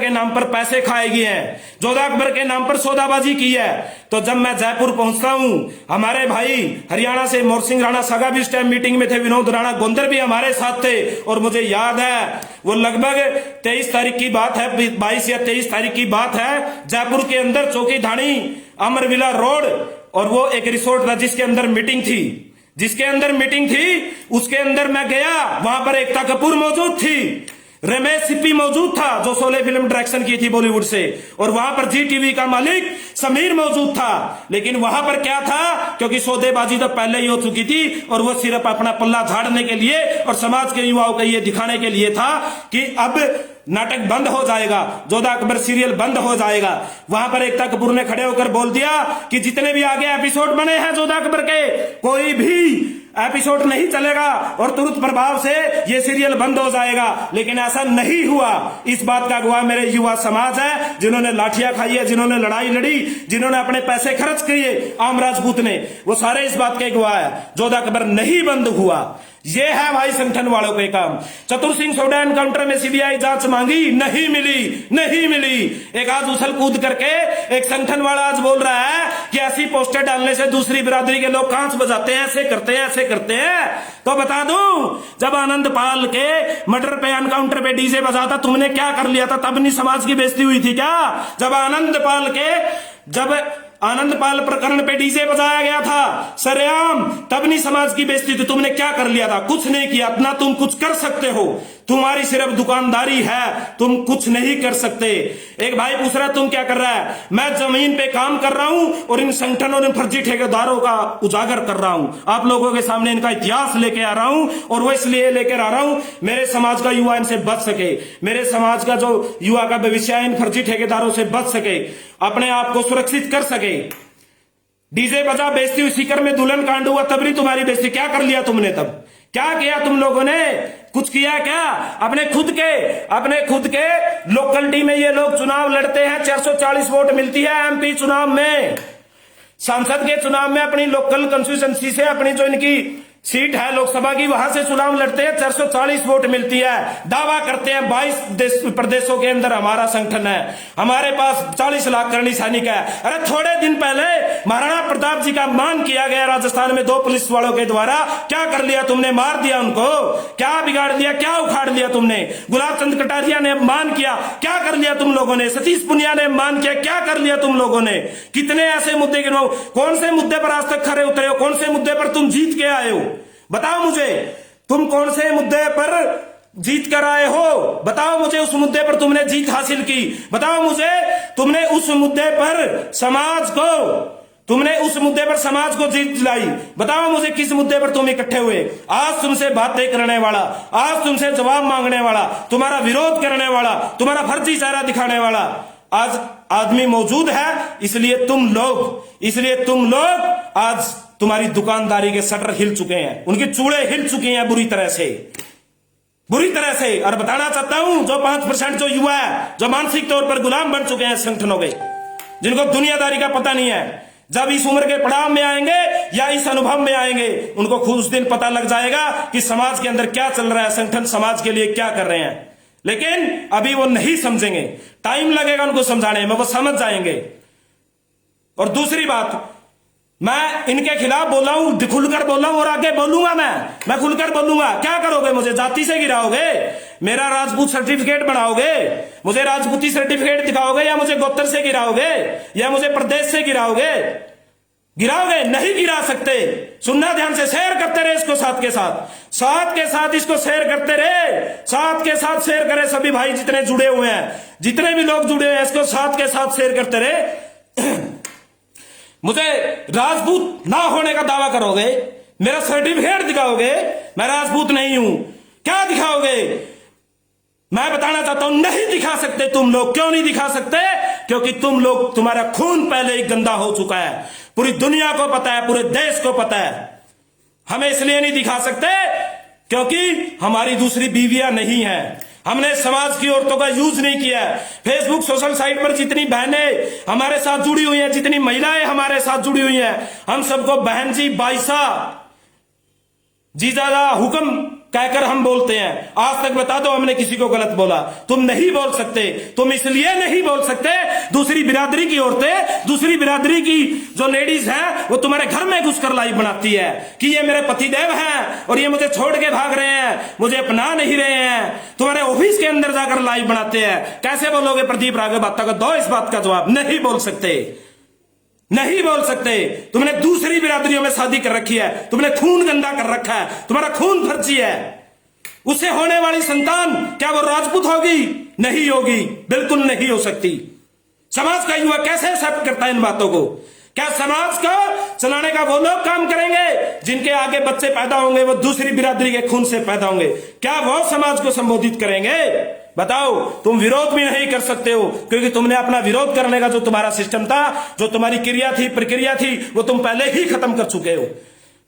नाम पर पैसे खाए गए हैं, जोधा अकबर के नाम पर सौदाबाजी की है। तो जब मैं जयपुर पहुंचता हूं, हमारे भाई हरियाणा से मोरसिंह राणा सागा भी इस टाइम मीटिंग में थे, विनोद राणा गोंदर भी हमारे साथ थे, और मुझे याद है वो लगभग 23 तारीख की बात है, 22 या 23 तारीख की बात है, जयपुर के अंदर चौकी धानी अमरविला रोड, और वो एक रिसोर्ट था जिसके अंदर मीटिंग थी, उसके अंदर मैं गया, वहां पर एकता कपूर मौजूद थी, रमेश सिप्पी मौजूद था जो शोले फिल्म डायरेक्शन की थी बॉलीवुड से, और वहां पर जी टीवी का मालिक समीर मौजूद था। लेकिन वहां पर क्या था, क्योंकि सौदेबाजी तो पहले ही हो चुकी थी, और वो सिर्फ अपना पल्ला झाड़ने के लिए और समाज के युवाओं को ये दिखाने के लिए था कि अब नाटक बंद हो जाएगा, जोधा अकबर सीरियल बंद हो जाएगा। वहां पर एकता कपूर ने खड़े होकर बोल दिया कि जितने भी आगे एपिसोड बने हैं जोधा अकबर के, कोई भी एपिसोड नहीं चलेगा और तुरंत प्रभाव से ये सीरियल बंद हो जाएगा। लेकिन ऐसा नहीं हुआ। इस बात का गवाह मेरे युवा समाज है, जिन्होंने लाठियां खाई है, जिन्होंने लड़ाई लड़ी, जिन्होंने अपने पैसे खर्च किए, आम राजपूत ने, वो सारे इस बात के गवाह है। जोधा अकबर नहीं बंद हुआ। ये है भाई संगठन वालों के काम। चतुर सिंह सोडा एनकाउंटर में सीबीआई जांच मांगी, नहीं मिली। एक आज उछल कूद करके एक संगठन वाला आज बोल रहा है कि ऐसी पोस्टर डालने से दूसरी बिरादरी के लोग कांच बजाते हैं, ऐसे करते हैं। तो बता दूं, जब आनंद पाल के मर्डर पे, एनकाउंटर पे डीजे बजाता, तुमने क्या कर लिया था? तब नहीं समाज की बेइज्जती हुई थी क्या? जब आनंद पाल प्रकरण पे डीजे बजाया गया था सरेआम, तब नहीं समाज की बेइज्जती थी। तुमने क्या कर लिया था? कुछ नहीं किया। ना तुम कुछ कर सकते हो, तुम्हारी सिर्फ दुकानदारी है, तुम कुछ नहीं कर सकते। एक भाई पूछ रहा तुम क्या कर रहा है? मैं जमीन पे काम कर रहा हूं और इन संगठनों ने फर्जी ठेकेदारों का उजागर कर रहा हूं, आप लोगों के सामने इनका इतिहास लेके आ रहा हूं। और वो इसलिए लेकर आ रहा हूं, मेरे समाज का युवा इनसे बच सके, मेरे समाज का जो युवा का भविष्य है इन फर्जी ठेकेदारों से बच सके, अपने आप को सुरक्षित कर सके। डीजे बजा, बेइज्जती हुई, सीकर में दुल्हन कांड हुआ, तब नहीं तुम्हारी बेइज्जती। क्या कर लिया तुमने? तब क्या किया तुम लोगों ने? कुछ किया क्या? अपने खुद के लोकलिटी में ये लोग चुनाव लड़ते हैं, 440 वोट मिलती है एमपी चुनाव में, सांसद के चुनाव में अपनी लोकल कंस्टिट्यूएंसी से, अपनी जो इनकी सीट है लोकसभा की, वहां से चुनाव लड़ते हैं, 440 वोट मिलती है। दावा करते हैं 22 प्रदेशों के अंदर हमारा संगठन है, हमारे पास 40 लाख करनी सैनिक है। अरे थोड़े दिन पहले महाराणा प्रताप जी का मान किया गया राजस्थान में 2 पुलिस वालों के द्वारा। क्या कर लिया तुमने? मार दिया उनको। क्या बिगाड़ दिया? क्या उखाड़ लिया तुमने? गुलाब चंद कटारिया ने मान किया, क्या कर लिया तुम लोगों ने? सतीश पुनिया ने मान किया, क्या कर लिया तुम लोगों ने? कितने ऐसे मुद्दे गिनो, कौन से मुद्दे पर आज तक खड़े उतरे हो? कौन से मुद्दे पर तुम जीत के आए हो? बताओ मुझे, तुम कौन से मुद्दे पर जीत कर आए हो? बताओ मुझे, उस मुद्दे पर तुमने जीत हासिल की। बताओ मुझे, तुमने उस मुद्दे पर समाज को जीत दिलाई। बताओ मुझे, किस मुद्दे पर तुम इकट्ठे हुए? आज तुमसे बातें करने वाला, आज तुमसे जवाब मांगने वाला, तुम्हारा विरोध करने वाला, तुम्हारा फर्जी चेहरा दिखाने वाला आज आदमी मौजूद है। इसलिए तुम लोग आज तुम्हारी दुकानदारी के शटर हिल चुके हैं, उनके चूड़े हिल चुके हैं बुरी तरह से। और बताना चाहता हूं, जो 5% जो युवा है, जो मानसिक तौर पर गुलाम बन चुके हैं संगठनों के, जिनको दुनियादारी का पता नहीं है, जब इस उम्र के पड़ाव में आएंगे या इस अनुभव में आएंगे, उनको खुद उस दिन पता लग जाएगा कि समाज के अंदर क्या चल रहा है, संगठन समाज के लिए क्या कर रहे हैं। लेकिन अभी वो नहीं समझेंगे, टाइम लगेगा उनको समझाने में, वो समझ जाएंगे। और दूसरी बात, मैं इनके खिलाफ बोला हूं, खुलकर बोला हूं और आगे बोलूंगा। मैं खुलकर बोलूंगा। क्या करोगे? मुझे जाति से गिराओगे? मेरा राजपूत सर्टिफिकेट बनाओगे? मुझे राजपूती सर्टिफिकेट दिखाओगे? या मुझे गोत्र से गिराओगे? या मुझे प्रदेश से गिराओगे? गिराओगे? नहीं गिरा सकते। सुनना ध्यान से, शेयर करते रहे इसको साथ के साथ इसको शेयर करते रहे, साथ के साथ शेयर करें सभी भाई जितने जुड़े हुए हैं, जितने भी लोग जुड़े हैं इसको साथ के साथ शेयर करते रहे। मुझे राजपूत ना होने का दावा करोगे, मेरा सर्टिफिकेट दिखाओगे, मैं राजपूत नहीं हूं, क्या दिखाओगे? मैं बताना चाहता हूं, नहीं दिखा सकते तुम लोग। क्यों नहीं दिखा सकते? क्योंकि तुम लोग, तुम्हारा खून पहले ही गंदा हो चुका है, पूरी दुनिया को पता है, पूरे देश को पता है। हमें इसलिए नहीं दिखा सकते क्योंकि हमारी दूसरी बीवियां नहीं है, हमने समाज की औरतों का यूज नहीं किया है। फेसबुक सोशल साइट पर जितनी बहनें हमारे साथ जुड़ी हुई हैं, जितनी महिलाएं हमारे साथ जुड़ी हुई हैं, हम सबको बहन जी, बाईसा, जीजादा, हुक्म कहकर हम बोलते हैं। आज तक बता दो हमने किसी को गलत बोला? तुम नहीं बोल सकते। तुम इसलिए नहीं बोल सकते, दूसरी बिरादरी की औरतें, दूसरी बिरादरी की जो लेडीज हैं, वो तुम्हारे घर में घुसकर लाइव बनाती है कि ये मेरे पतिदेव हैं और ये मुझे छोड़ के भाग रहे हैं, मुझे अपना नहीं रहे हैं। तुम्हारे ऑफिस के अंदर जाकर लाइव बनाते हैं। कैसे बोलोगे प्रदीप राघव बात्ता को? दो इस बात का जवाब। नहीं बोल सकते, नहीं बोल सकते। तुमने दूसरी बिरादरियों में शादी कर रखी है, तुमने खून गंदा कर रखा है, तुम्हारा खून फर्जी है। उससे होने वाली संतान क्या वो राजपूत होगी? नहीं होगी, बिल्कुल नहीं हो सकती। समाज का युवा कैसे एक्सेप्ट करता है इन बातों को? क्या समाज को चलाने का वो लोग काम करेंगे जिनके आगे बच्चे पैदा होंगे वो दूसरी बिरादरी के खून से पैदा होंगे? क्या वो समाज को संबोधित करेंगे? बताओ। तुम विरोध भी नहीं कर सकते हो क्योंकि तुमने अपना विरोध करने का जो तुम्हारा सिस्टम था, जो तुम्हारी क्रिया थी, प्रक्रिया थी, वो तुम पहले ही खत्म कर चुके हो।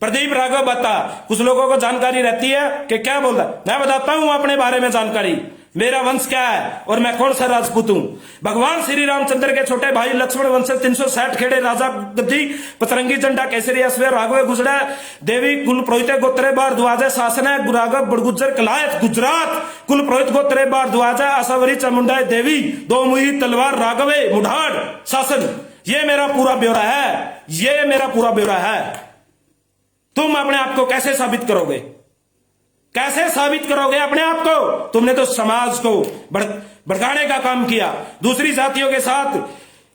प्रदीप राघव बता, कुछ लोगों को जानकारी रहती है कि क्या बोल रहा है। मैं बताता हूं अपने बारे में जानकारी, मेरा वंश क्या है और मैं कौन सा राजपूत हूं। भगवान श्री रामचंद्र के छोटे भाई लक्ष्मण वंश 360 खेड़े राजा गद्दी पतरंगी झंडा केसरी अश्वे राघवे गुजरा देवी कुल पुरोहित गोत्रे बार दुआजे शासन है राघव बड़गुजर कलायत गुजरात कुल पुरोहित गोत्रे बार दुआजा असावरी चामुंडा देवी दो मुही तलवार राघवे मुढ़ाड़ शासन। ये मेरा पूरा ब्यौरा है, ये मेरा पूरा ब्यौरा है। तुम अपने आप को कैसे साबित करोगे? कैसे साबित करोगे अपने आप को? तुमने तो समाज को भड़काने का काम किया, दूसरी जातियों के साथ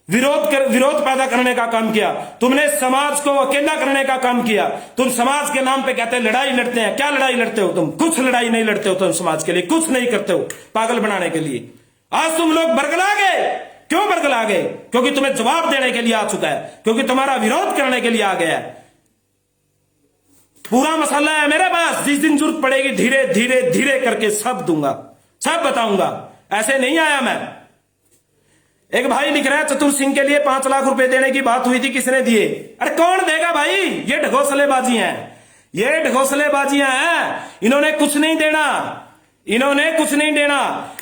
विरोध पैदा करने का काम किया, तुमने समाज को अकेला करने का काम किया। तुम समाज के नाम पे कहते लड़ाई लड़ते हैं। क्या लड़ाई लड़ते हो तुम? कुछ लड़ाई नहीं लड़ते हो तुम समाज के लिए, कुछ नहीं करते हो पागल बनाने के लिए। आज तुम लोग बरगला गए। क्यों बरगला गए? क्योंकि तुम्हें जवाब देने के लिए आ चुका है, क्योंकि तुम्हारा विरोध करने के लिए आ गया है। पूरा मसाला है मेरे पास, जिस दिन जरूरत पड़ेगी धीरे धीरे धीरे करके सब दूंगा, सब बताऊंगा। ऐसे नहीं आया मैं। एक भाई लिख रहा है चतुर सिंह के लिए 5 लाख रुपए देने की बात हुई थी, किसने दिए? अरे कौन देगा भाई? ये ढकोसलेबाजी हैं, ये ढकोसलेबाजियां हैं। इन्होंने कुछ नहीं देना, इन्होंने कुछ नहीं देना।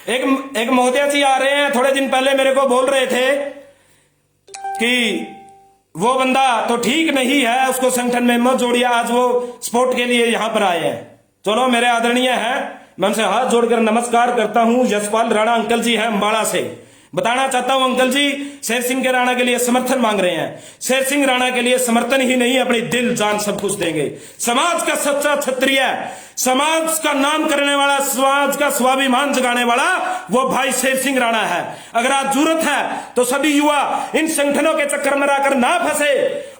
एक महोदया जी आ रहे हैं, थोड़े दिन पहले मेरे को बोल रहे थे कि वो बंदा तो ठीक नहीं है, उसको संगठन में मत जोड़िए। आज वो सपोर्ट के लिए यहां पर आए हैं। चलो मेरे आदरणीय हैं, मैं उनसे हाथ जोड़कर नमस्कार करता हूं। यशपाल राणा अंकल जी हैं अम्बाड़ा से। बताना चाहता हूं अंकल जी, शेर सिंह के राणा के लिए समर्थन मांग रहे हैं। शेर सिंह राणा के लिए समर्थन ही नहीं, अपनी दिल जान सब कुछ देंगे। समाज का सच्चा क्षत्रिय, समाज का नाम करने वाला, समाज का स्वाभिमान जगाने वाला वो भाई शेर सिंह राणा है। अगर आज जरूरत है तो सभी युवा इन संगठनों के चक्कर में आकर ना फंसे।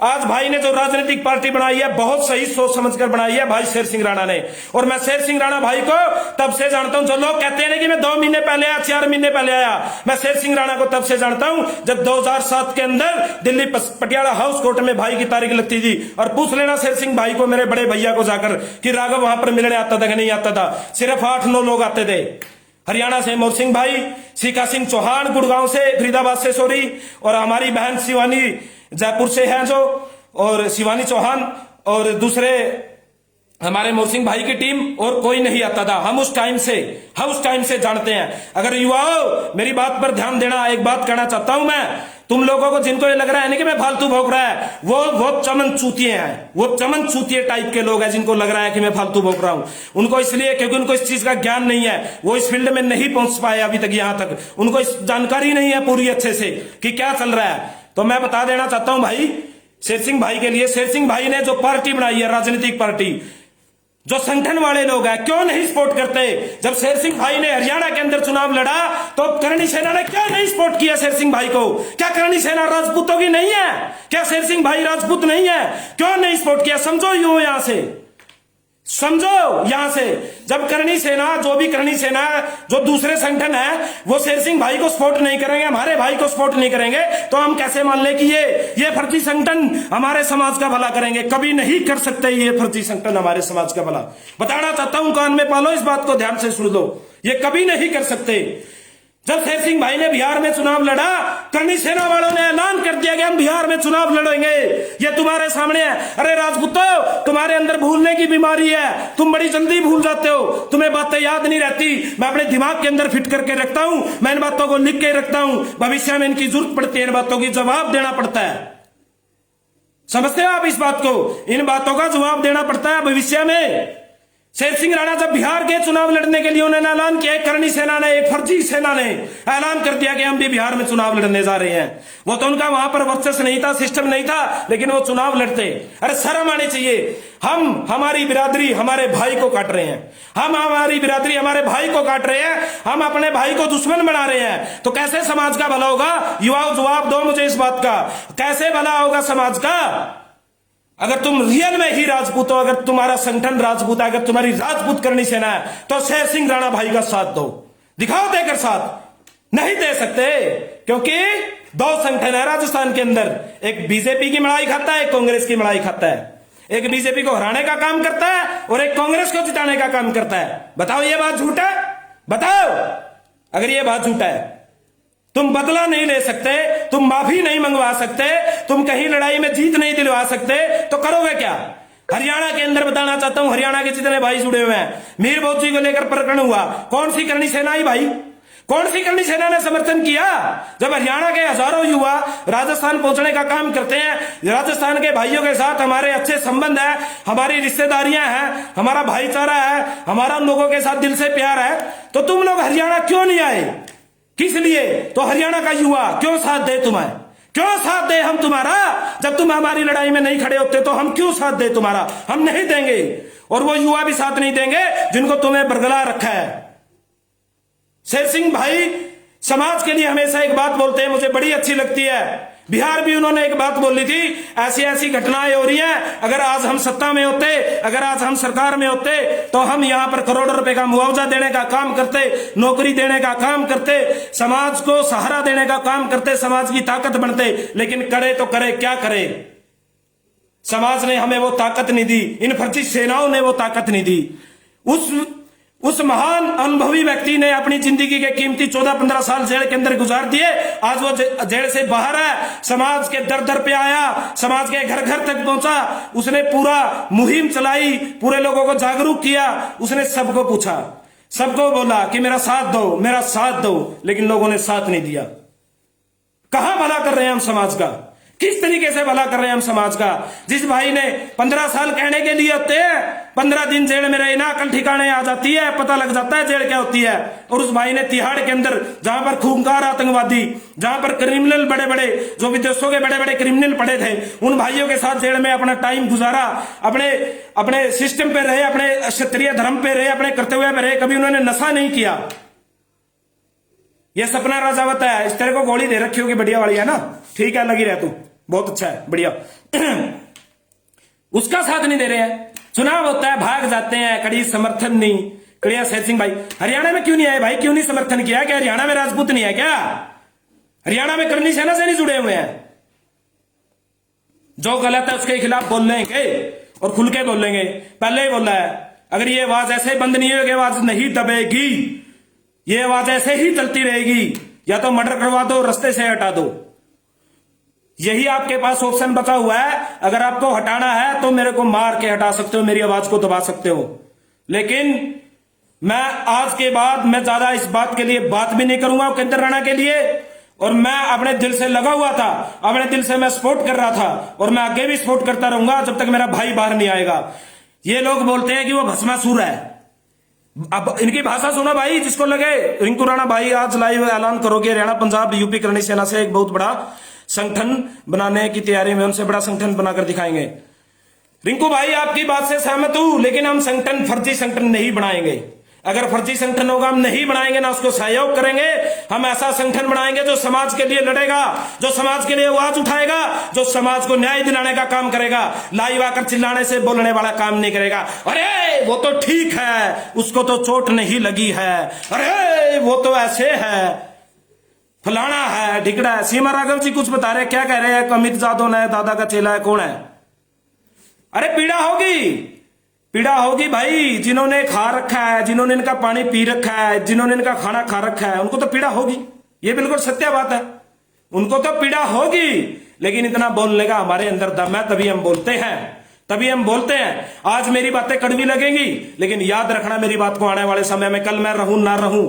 आज भाई ने जो राजनीतिक पार्टी बनाई है बहुत सही सोच समझकर बनाई है भाई शेर सिंह राणा ने। और मैं शेर सिंह राणा भाई को तब से जानता हूं, जो लोग कहते हैं कि मैं 2 महीने पहले आया, 4 महीने पहले आया, मैं शेर सिंह राणा को तब से जानता हूं जब 2007 के अंदर दिल्ली पटियाला हाउस कोर्ट में भाई की तारीख लगती थी। और पूछ लेना शेर सिंह भाई को, मेरे बड़े भैया को जाकर, कि राघव वहां पर मिलने आता था कि नहीं आता था। सिर्फ 8-9 लोग आते थे। हरियाणा से मोर सिंह भाई, सीका सिंह चौहान गुड़गांव से, फरीदाबाद से सॉरी, और हमारी बहन शिवानी जयपुर से है जो, और शिवानी चौहान, और दूसरे हमारे मोर सिंह भाई की टीम, और कोई नहीं आता था। हम उस टाइम से जानते हैं। अगर युवाओं मेरी बात पर ध्यान देना, एक बात कहना चाहता हूं मैं तुम लोगों को, जिनको ये लग रहा है नहीं कि मैं फालतू भोंक रहा है, वो चमन चूतिए हैं, वो चमन चूतिए टाइप के लोग हैं जिनको लग रहा है कि मैं फालतू भोंक रहा हूं। उनको इसलिए क्योंकि उनको इस चीज का ज्ञान नहीं है, वो इस फील्ड में नहीं पहुंच पाए अभी तक, यहां तक उनको इस जानकारी नहीं है पूरी अच्छे से कि क्या चल रहा है। तो मैं बता देना चाहता हूं भाई शेर सिंह भाई के लिए, शेर सिंह भाई ने जो पार्टी बनाई है, राजनीतिक पार्टी, जो संगठन वाले लोग हैं क्यों नहीं सपोर्ट करते? जब शेर सिंह भाई ने हरियाणा के अंदर चुनाव लड़ा तो करणी सेना ने क्यों नहीं सपोर्ट किया शेर सिंह भाई को? क्या करणी सेना राजपूतों की नहीं है? क्या शेर सिंह भाई राजपूत नहीं है? क्यों नहीं सपोर्ट किया? समझो यूं यहां से, समझो यहां से। जब करणी सेना, जो भी करणी सेना है, जो दूसरे संगठन है, वो शेर सिंह भाई को सपोर्ट नहीं करेंगे, हमारे भाई को सपोर्ट नहीं करेंगे, तो हम कैसे मान ले कि ये फर्जी संगठन हमारे समाज का भला करेंगे? कभी नहीं कर सकते ये फर्जी संगठन हमारे समाज का भला। बताना चाहता हूं, कान में पालो, इस बात को ध्यान से सुन लो, ये कभी नहीं कर सकते। जब शेर सिंह भाई ने बिहार में चुनाव लड़ा, करणी सेना वालों ने ऐलान कर दिया कि हम बिहार में चुनाव लड़ेंगे। ये तुम्हारे सामने है। अरे राजपूतों, तुम्हारे अंदर भूलने की बीमारी है, तुम बड़ी जल्दी भूल जाते हो, तुम्हें बातें याद नहीं रहती। मैं अपने दिमाग के अंदर फिट करके रखता हूं, मैं इन बातों को लिख के रखता हूं, भविष्य में इनकी जरूरत पड़ती है, इन बातों की जवाब देना पड़ता है। समझते हो आप इस बात को? इन बातों का जवाब देना पड़ता है भविष्य में। शेर सिंह राणा जब बिहार के चुनाव लड़ने के लिए उन्होंने ऐलान किया, करणी सेना ने, एक फर्जी सेना ने ऐलान कर दिया कि हम भी बिहार में चुनाव लड़ने जा रहे हैं। वो तो उनका वहां पर वर्चस्व नहीं था, सिस्टम नहीं था, लेकिन वो चुनाव लड़ते। अरे शर्म आनी चाहिए। हम हमारी बिरादरी हमारे भाई को काट रहे हैं, हम हमारी बिरादरी हमारे भाई को काट रहे हैं, हम अपने भाई को दुश्मन बना रहे हैं, तो कैसे समाज का भला होगा? युवाओं, जवाब दो मुझे इस बात का, कैसे भला होगा समाज का? अगर तुम रियल में ही राजपूत हो, अगर तुम्हारा संगठन राजपूत है, अगर तुम्हारी राजपूत करणी सेना है, तो शेर सिंह राणा भाई का साथ दो, दिखाओ देकर साथ। नहीं दे सकते, क्योंकि दो संगठन है राजस्थान के अंदर, एक बीजेपी की मलाई खाता है, एक कांग्रेस की मलाई खाता है। एक बीजेपी को हराने का काम करता है और एक कांग्रेस को जिताने का काम करता है। बताओ ये बात झूठ है? बताओ अगर ये बात झूठ है। तुम बदला नहीं ले सकते, तुम माफी नहीं मंगवा सकते, तुम कहीं लड़ाई में जीत नहीं दिलवा सकते, तो करोगे क्या? हरियाणा के अंदर बताना चाहता हूं, हरियाणा के जितने भाई जुड़े हुए हैं, मीर भोजी को लेकर प्रकरण हुआ, कौन सी करणी सेना आई भाई? कौन सी करणी सेना ने समर्थन किया? जब हरियाणा के हजारों युवा राजस्थान पहुंचने का काम करते हैं, राजस्थान के भाइयों के साथ हमारे अच्छे संबंध है, हमारी रिश्तेदारियां हैं, हमारा भाईचारा है, हमारा उन लोगों के साथ दिल से प्यार है, तो तुम लोग हरियाणा क्यों नहीं आए? किस लिए? तो हरियाणा का युवा क्यों साथ दे तुम्हें? क्यों साथ दे हम तुम्हारा? जब तुम हमारी लड़ाई में नहीं खड़े होते तो हम क्यों साथ दे तुम्हारा? हम नहीं देंगे, और वो युवा भी साथ नहीं देंगे जिनको तुम्हें बरगला रखा है। शेर सिंह भाई समाज के लिए हमेशा एक बात बोलते हैं, मुझे बड़ी अच्छी लगती है। बिहार भी उन्होंने एक बात बोली थी, ऐसी ऐसी घटनाएं हो रही हैं, अगर आज हम सत्ता में होते, अगर आज हम सरकार में होते, तो हम यहां पर करोड़ों रुपए का मुआवजा देने का काम करते, नौकरी देने का काम करते, समाज को सहारा देने का काम करते, समाज की ताकत बनते। लेकिन करे तो करे क्या करे? समाज ने हमें वो ताकत नहीं दी, इन फर्जी सेनाओं ने वो ताकत नहीं दी। उस महान अनुभवी व्यक्ति ने अपनी जिंदगी के कीमती 14-15 साल जेल के अंदर गुजार दिए, आज वो जेल से बाहर है, समाज के दर दर पे आया, समाज के घर घर तक पहुंचा, उसने पूरा मुहिम चलाई, पूरे लोगों को जागरूक किया, उसने सबको पूछा, सबको बोला कि मेरा साथ दो, मेरा साथ दो, लेकिन लोगों ने साथ नहीं दिया। कहां भला कर रहे हैं हम समाज का? किस तरीके से भला कर रहे हैं हम समाज का? जिस भाई ने 15 साल कहने के लिए होते हैं, 15 दिन जेल में रहे ना, कल ठिकाने आ जाती है, पता लग जाता है जेल क्या होती है। और उस भाई ने तिहाड़ के अंदर, जहां पर खूंखार आतंकवादी, जहां पर क्रिमिनल बड़े बड़े, जो विदेशों के बड़े बड़े क्रिमिनल पड़े थे, उन भाइयों के साथ जेल में अपना टाइम गुजारा, अपने सिस्टम पे रहे, अपने क्षत्रिय धर्म पे रहे, अपने कर्तव्य पे रहे, कभी उन्होंने नशा नहीं किया। ये सपना राजावत है। इस तरह को गोली दे रखी होगी बढ़िया वाली, है ना? ठीक है, लगी रह तू, बहुत अच्छा है, बढ़िया। उसका साथ नहीं दे रहे हैं। चुनाव होता है, भाग जाते हैं, कड़ी समर्थन नहीं। कड़िया शेर सिंह भाई हरियाणा में क्यों नहीं आए भाई? क्यों नहीं समर्थन किया? क्या हरियाणा में राजपूत नहीं है क्या? हरियाणा में करणी सेना से नहीं जुड़े हुए हैं? जो गलत है उसके खिलाफ बोल लेंगे और खुल के बोल लेंगे। पहले ही बोला है, अगर ये आवाज ऐसे बंद नहीं होगी, आवाज नहीं दबेगी, ये आवाज ऐसे ही चलती रहेगी, या तो मर्डर करवा दो, रास्ते से हटा दो। यही आपके पास ऑप्शन बचा हुआ है। अगर आपको हटाना है तो मेरे को मार के हटा सकते हो, मेरी आवाज को दबा सकते हो, लेकिन मैं आज के बाद मैं ज्यादा इस बात के लिए बात भी नहीं करूंगा उपेंद्र राणा के लिए। और मैं अपने दिल से लगा हुआ था, अपने दिल से मैं सपोर्ट कर रहा था, और मैं आगे भी सपोर्ट करता रहूंगा जब तक मेरा भाई बाहर नहीं आएगा। ये लोग बोलते हैं कि वो भस्मासुर है, अब इनकी भाषा सुना भाई, जिसको लगे। रिंकू राणा भाई आज लाइव ऐलान करोगे हरियाणा पंजाब यूपी करणी सेना से एक बहुत बड़ा संगठन बनाने की तैयारी में, उनसे बड़ा संगठन बनाकर दिखाएंगे। रिंकू भाई आपकी बात से सहमत हूं, लेकिन हम संगठन फर्जी संगठन नहीं बनाएंगे। अगर फर्जी संगठन होगा हम नहीं बनाएंगे, ना उसको सहयोग करेंगे। हम ऐसा संगठन बनाएंगे जो समाज के लिए लड़ेगा, जो समाज के लिए आवाज उठाएगा, जो समाज को न्याय दिलाने का काम करेगा। लाइव आकर चिल्लाने से बोलने वाला काम नहीं करेगा। अरे वो तो ठीक है, उसको तो चोट नहीं लगी है, अरे वो तो ऐसे है, फलाना है, ढिकड़ा है। सीमा राघव जी कुछ बता रहे, क्या कह रहे हैं? अमित जादव ने दादा का चेला है, कौन है? अरे पीड़ा होगी, पीड़ा होगी भाई। जिन्होंने खा रखा है, जिन्होंने इनका पानी पी रखा है, जिन्होंने इनका खाना खा रखा है, उनको तो पीड़ा होगी। ये बिल्कुल सत्य बात है, उनको तो पीड़ा होगी। लेकिन इतना बोलने का हमारे अंदर दम है, तभी हम बोलते हैं, तभी हम बोलते हैं। आज मेरी बातें कड़वी लगेंगी, लेकिन याद रखना मेरी बात को, आने वाले समय में, कल मैं रहूं ना रहूं,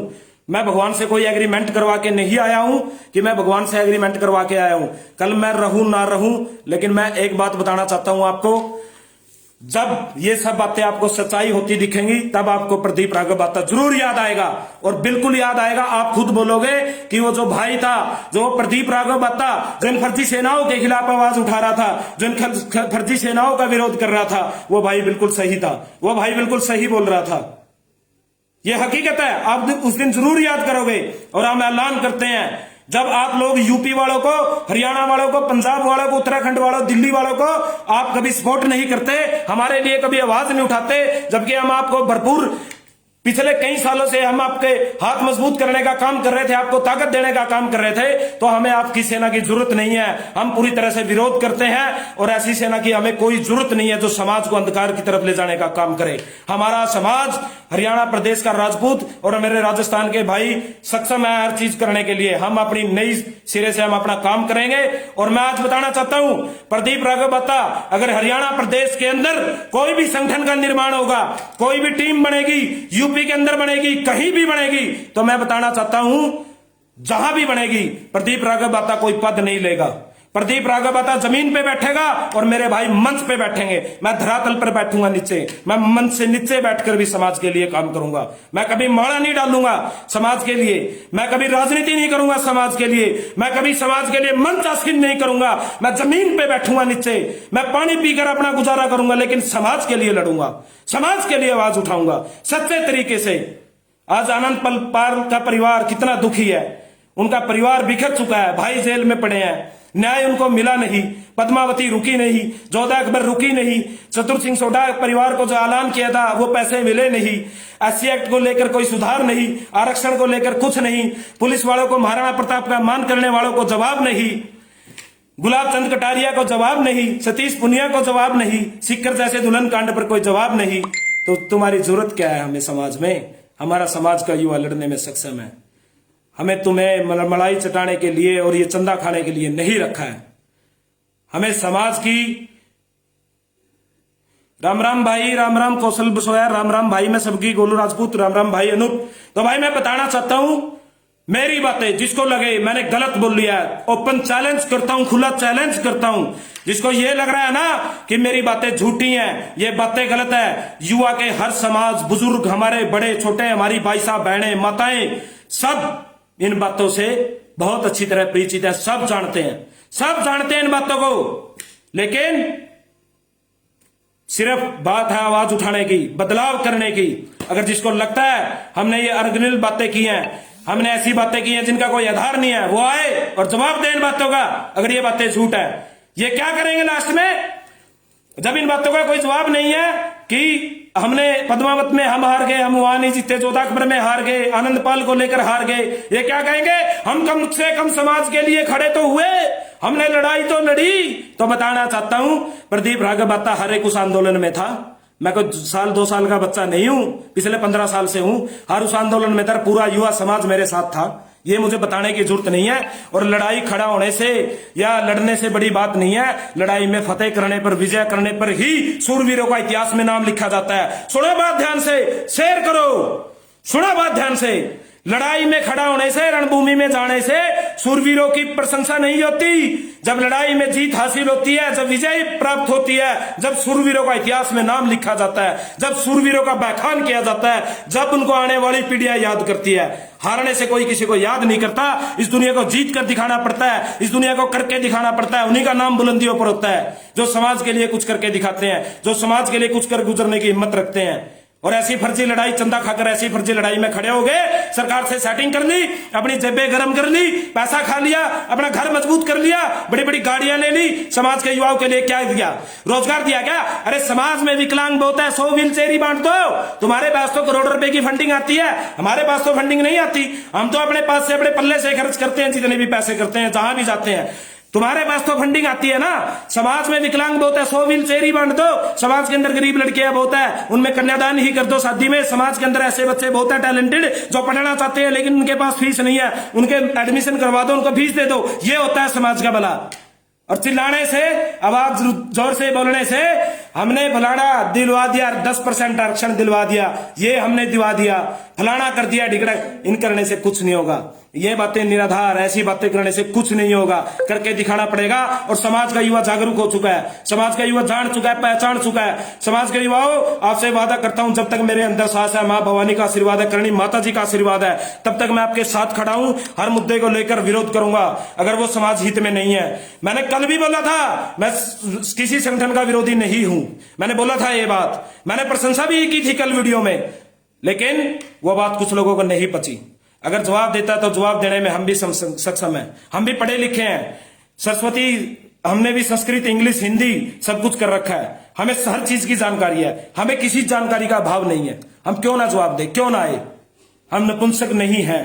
मैं भगवान से कोई एग्रीमेंट करवा के नहीं आया हूं कि मैं भगवान से एग्रीमेंट करवा के आया हूं। कल मैं रहूं ना रहूं, लेकिन मैं एक बात बताना चाहता हूं आपको, जब ये सब बातें आपको सच्चाई होती दिखेंगी, तब आपको प्रदीप राघव बात्ता जरूर याद आएगा, और बिल्कुल याद आएगा। आप खुद बोलोगे कि वो जो भाई था, जो प्रदीप राघव बात्ता, जो इन फर्जी सेनाओं के खिलाफ आवाज उठा रहा था, जो इन फर्जी सेनाओं का विरोध कर रहा था, वो भाई बिल्कुल सही था, वो भाई बिल्कुल सही बोल रहा था। ये हकीकत है, आप उस दिन जरूर याद करोगे। और हम ऐलान करते हैं, जब आप लोग यूपी वालों को, हरियाणा वालों को, पंजाब वालों को, उत्तराखंड वालों, दिल्ली वालों को आप कभी सपोर्ट नहीं करते, हमारे लिए कभी आवाज नहीं उठाते, जबकि हम आपको भरपूर पिछले कई सालों से हम आपके हाथ मजबूत करने का काम कर रहे थे, आपको ताकत देने का काम कर रहे थे, तो हमें आपकी सेना की जरूरत नहीं है। हम पूरी तरह से विरोध करते हैं, और ऐसी सेना की हमें कोई जरूरत नहीं है जो समाज को अंधकार की तरफ ले जाने का काम करे। हमारा समाज, हरियाणा प्रदेश का राजपूत और मेरे राजस्थान के भाई सक्षम है हर चीज करने के लिए। हम अपनी नई सिरे से हम अपना काम करेंगे। और मैं आज बताना चाहता हूं, प्रदीप राघव बात्ता, अगर हरियाणा प्रदेश के अंदर कोई भी संगठन का निर्माण होगा, कोई भी टीम बनेगी, यूपी के अंदर बनेगी, कहीं भी बनेगी, तो मैं बताना चाहता हूं, जहां भी बनेगी, प्रदीप राघव बात्ता कोई पद नहीं लेगा। प्रदीप राघव बात्ता जमीन पे बैठेगा और मेरे भाई मंच पे बैठेंगे। मैं धरातल पर बैठूंगा नीचे, मैं मंच से नीचे बैठकर भी समाज के लिए काम करूंगा। मैं कभी माड़ा नहीं डालूंगा समाज के लिए, मैं कभी राजनीति नहीं करूंगा समाज के लिए, मैं कभी समाज के लिए मंच आसीन नहीं करूंगा। मैं जमीन पे बैठूंगा नीचे, मैं पानी पीकर अपना गुजारा करूंगा, लेकिन समाज के लिए लड़ूंगा, समाज के लिए आवाज उठाऊंगा सच्चे तरीके से। आज आनंद पाल का परिवार कितना दुखी है, उनका परिवार बिखर चुका है, भाई जेल में पड़े हैं, न्याय उनको मिला नहीं, पद्मावती रुकी नहीं, जोधा अकबर रुकी नहीं, चतुर सिंह सोढा परिवार को जो ऐलान किया था वो पैसे मिले नहीं, एससी एक्ट को लेकर कोई सुधार नहीं, आरक्षण को लेकर कुछ नहीं, पुलिस वालों को, महाराणा प्रताप का मान करने वालों को जवाब नहीं, गुलाब चंद कटारिया को जवाब नहीं, सतीश पुनिया को जवाब नहीं, सिक्कर जैसे दुल्हन कांड पर कोई जवाब नहीं। तो तुम्हारी जरूरत क्या है हमें समाज में? हमारा समाज का युवा लड़ने में सक्षम है। हमें तुम्हें मलाई चटाने के लिए और ये चंदा खाने के लिए नहीं रखा है। हमें समाज की, राम राम भाई, राम राम कौशल बसोया, राम राम भाई मैं सबकी, गोलू राजपूत, राम राम भाई अनूप। तो भाई मैं बताना चाहता हूं, मेरी बातें जिसको लगे मैंने गलत बोल लिया है, ओपन चैलेंज करता हूं, खुला चैलेंज करता हूं। जिसको ये लग रहा है ना कि मेरी बातें झूठी हैं, ये बातें गलत है, युवा के हर समाज, बुजुर्ग, हमारे बड़े छोटे, हमारी भाई साहब, बहनें, माताएं, सब इन बातों से बहुत अच्छी तरह परिचित है, सब जानते हैं, सब जानते हैं इन बातों को। लेकिन सिर्फ बात है आवाज उठाने की, बदलाव करने की। अगर जिसको लगता है हमने ये अर्गनिल बातें की हैं, हमने ऐसी बातें की हैं जिनका कोई आधार नहीं है, वो आए और जवाब दे इन बातों का। अगर ये बातें झूठ है, ये क्या करेंगे लास्ट में, जब इन बातों का कोई जवाब नहीं है कि हमने पद्मावत में हम हार गए, हम वहां नहीं जीते, जोधा अकबर में हार गए, आनंद पाल को लेकर हार गए, ये क्या कहेंगे, हम कम से कम समाज के लिए खड़े तो हुए, हमने लड़ाई तो लड़ी। तो बताना चाहता हूं, प्रदीप राघव बात्ता हर एक उस आंदोलन में था। मैं कोई साल 2 साल का बच्चा नहीं हूं, पिछले 15 साल से हूं, हर उस आंदोलन में था, पूरा युवा समाज मेरे साथ था। ये मुझे बताने की जरूरत नहीं है। और लड़ाई खड़ा होने से या लड़ने से बड़ी बात नहीं है, लड़ाई में फतेह करने पर, विजय करने पर ही सूरवीरों का इतिहास में नाम लिखा जाता है। सुनो बात ध्यान से, शेयर करो, सुनो बात ध्यान से। लड़ाई में खड़ा होने से, रणभूमि में जाने से सूरवीरों की प्रशंसा नहीं होती। जब लड़ाई में जीत हासिल होती है, जब विजय प्राप्त होती है, जब सूरवीरों का इतिहास में नाम लिखा जाता है, जब सूरवीरों का बखान किया जाता है, जब उनको आने वाली पीढ़ियां याद करती है। हारने से कोई किसी को याद नहीं करता। इस दुनिया को जीत कर दिखाना पड़ता है, इस दुनिया को करके दिखाना पड़ता है। उन्हीं का नाम बुलंदियों पर होता है, जो समाज के लिए कुछ करके दिखाते हैं, जो समाज के लिए कुछ कर गुजरने की हिम्मत रखते हैं। और ऐसी फर्जी लड़ाई, चंदा खाकर ऐसी फर्जी लड़ाई में खड़े हो गए, सरकार से सेटिंग कर ली, अपनी जेबें गर्म कर ली, पैसा खा लिया, अपना घर मजबूत कर लिया, बड़ी बड़ी गाड़ियां ले ली। समाज के युवाओं के लिए क्या दिया? रोजगार दिया क्या? अरे समाज में विकलांग बहुत है, 100 व्हील चेयर ही बांट दो। तुम्हारे पास तो करोड़ रुपए की फंडिंग आती है, हमारे पास तो फंडिंग नहीं आती। हम तो अपने पास से, अपने पल्ले से खर्च करते हैं, जितने भी पैसे करते हैं, जहां भी जाते हैं। तुम्हारे पास तो फंडिंग आती है ना। समाज में विकलांग बहुत है, 100 व्हील चेयर ही बांट दो। समाज के अंदर गरीब लड़कियां बहुत है, उनमें कन्यादान ही कर दो शादी में। समाज के अंदर ऐसे बच्चे बहुत है टैलेंटेड, जो पढ़ना चाहते हैं लेकिन उनके पास फीस नहीं है, उनके एडमिशन करवा दो, उनको फीस दे दो। ये होता है समाज का भला। और चिल्लाने से, आवाज जोर से बोलने से हमने फलाना दिलवा दिया, 10% आरक्षण दिलवा दिया, ये हमने दिलवा दिया, फलाना कर दिया, ढिकड़ा, इन करने से कुछ नहीं होगा। ये बातें निराधार, ऐसी बातें करने से कुछ नहीं होगा। करके दिखाना पड़ेगा। और समाज का युवा जागरूक हो चुका है, समाज का युवा जान चुका है, पहचान चुका है। समाज के युवाओं, आपसे वादा करता हूं, जब तक मेरे अंदर सांस है, मां भवानी का आशीर्वाद है, करणी माता जी का आशीर्वाद है, तब तक मैं आपके साथ खड़ा हूं। हर मुद्दे को लेकर विरोध करूंगा अगर वो समाज हित में नहीं है। मैंने कल भी बोला था, मैं किसी संगठन का विरोधी नहीं हूं, मैंने बोला था ये बात, मैंने प्रशंसा भी की थी कल वीडियो में, लेकिन वो बात कुछ लोगों को नहीं पची। अगर जवाब देता तो जवाब देने में हम भी सक्षम हैं, हम भी पढ़े लिखे हैं। सरस्वती, हमने भी संस्कृत, इंग्लिश, हिंदी सब कुछ कर रखा है, हमें हर चीज की जानकारी है, हमें किसी जानकारी का अभाव नहीं है। हम क्यों ना जवाब दें, क्यों ना आए? हम नपुंसक नहीं हैं,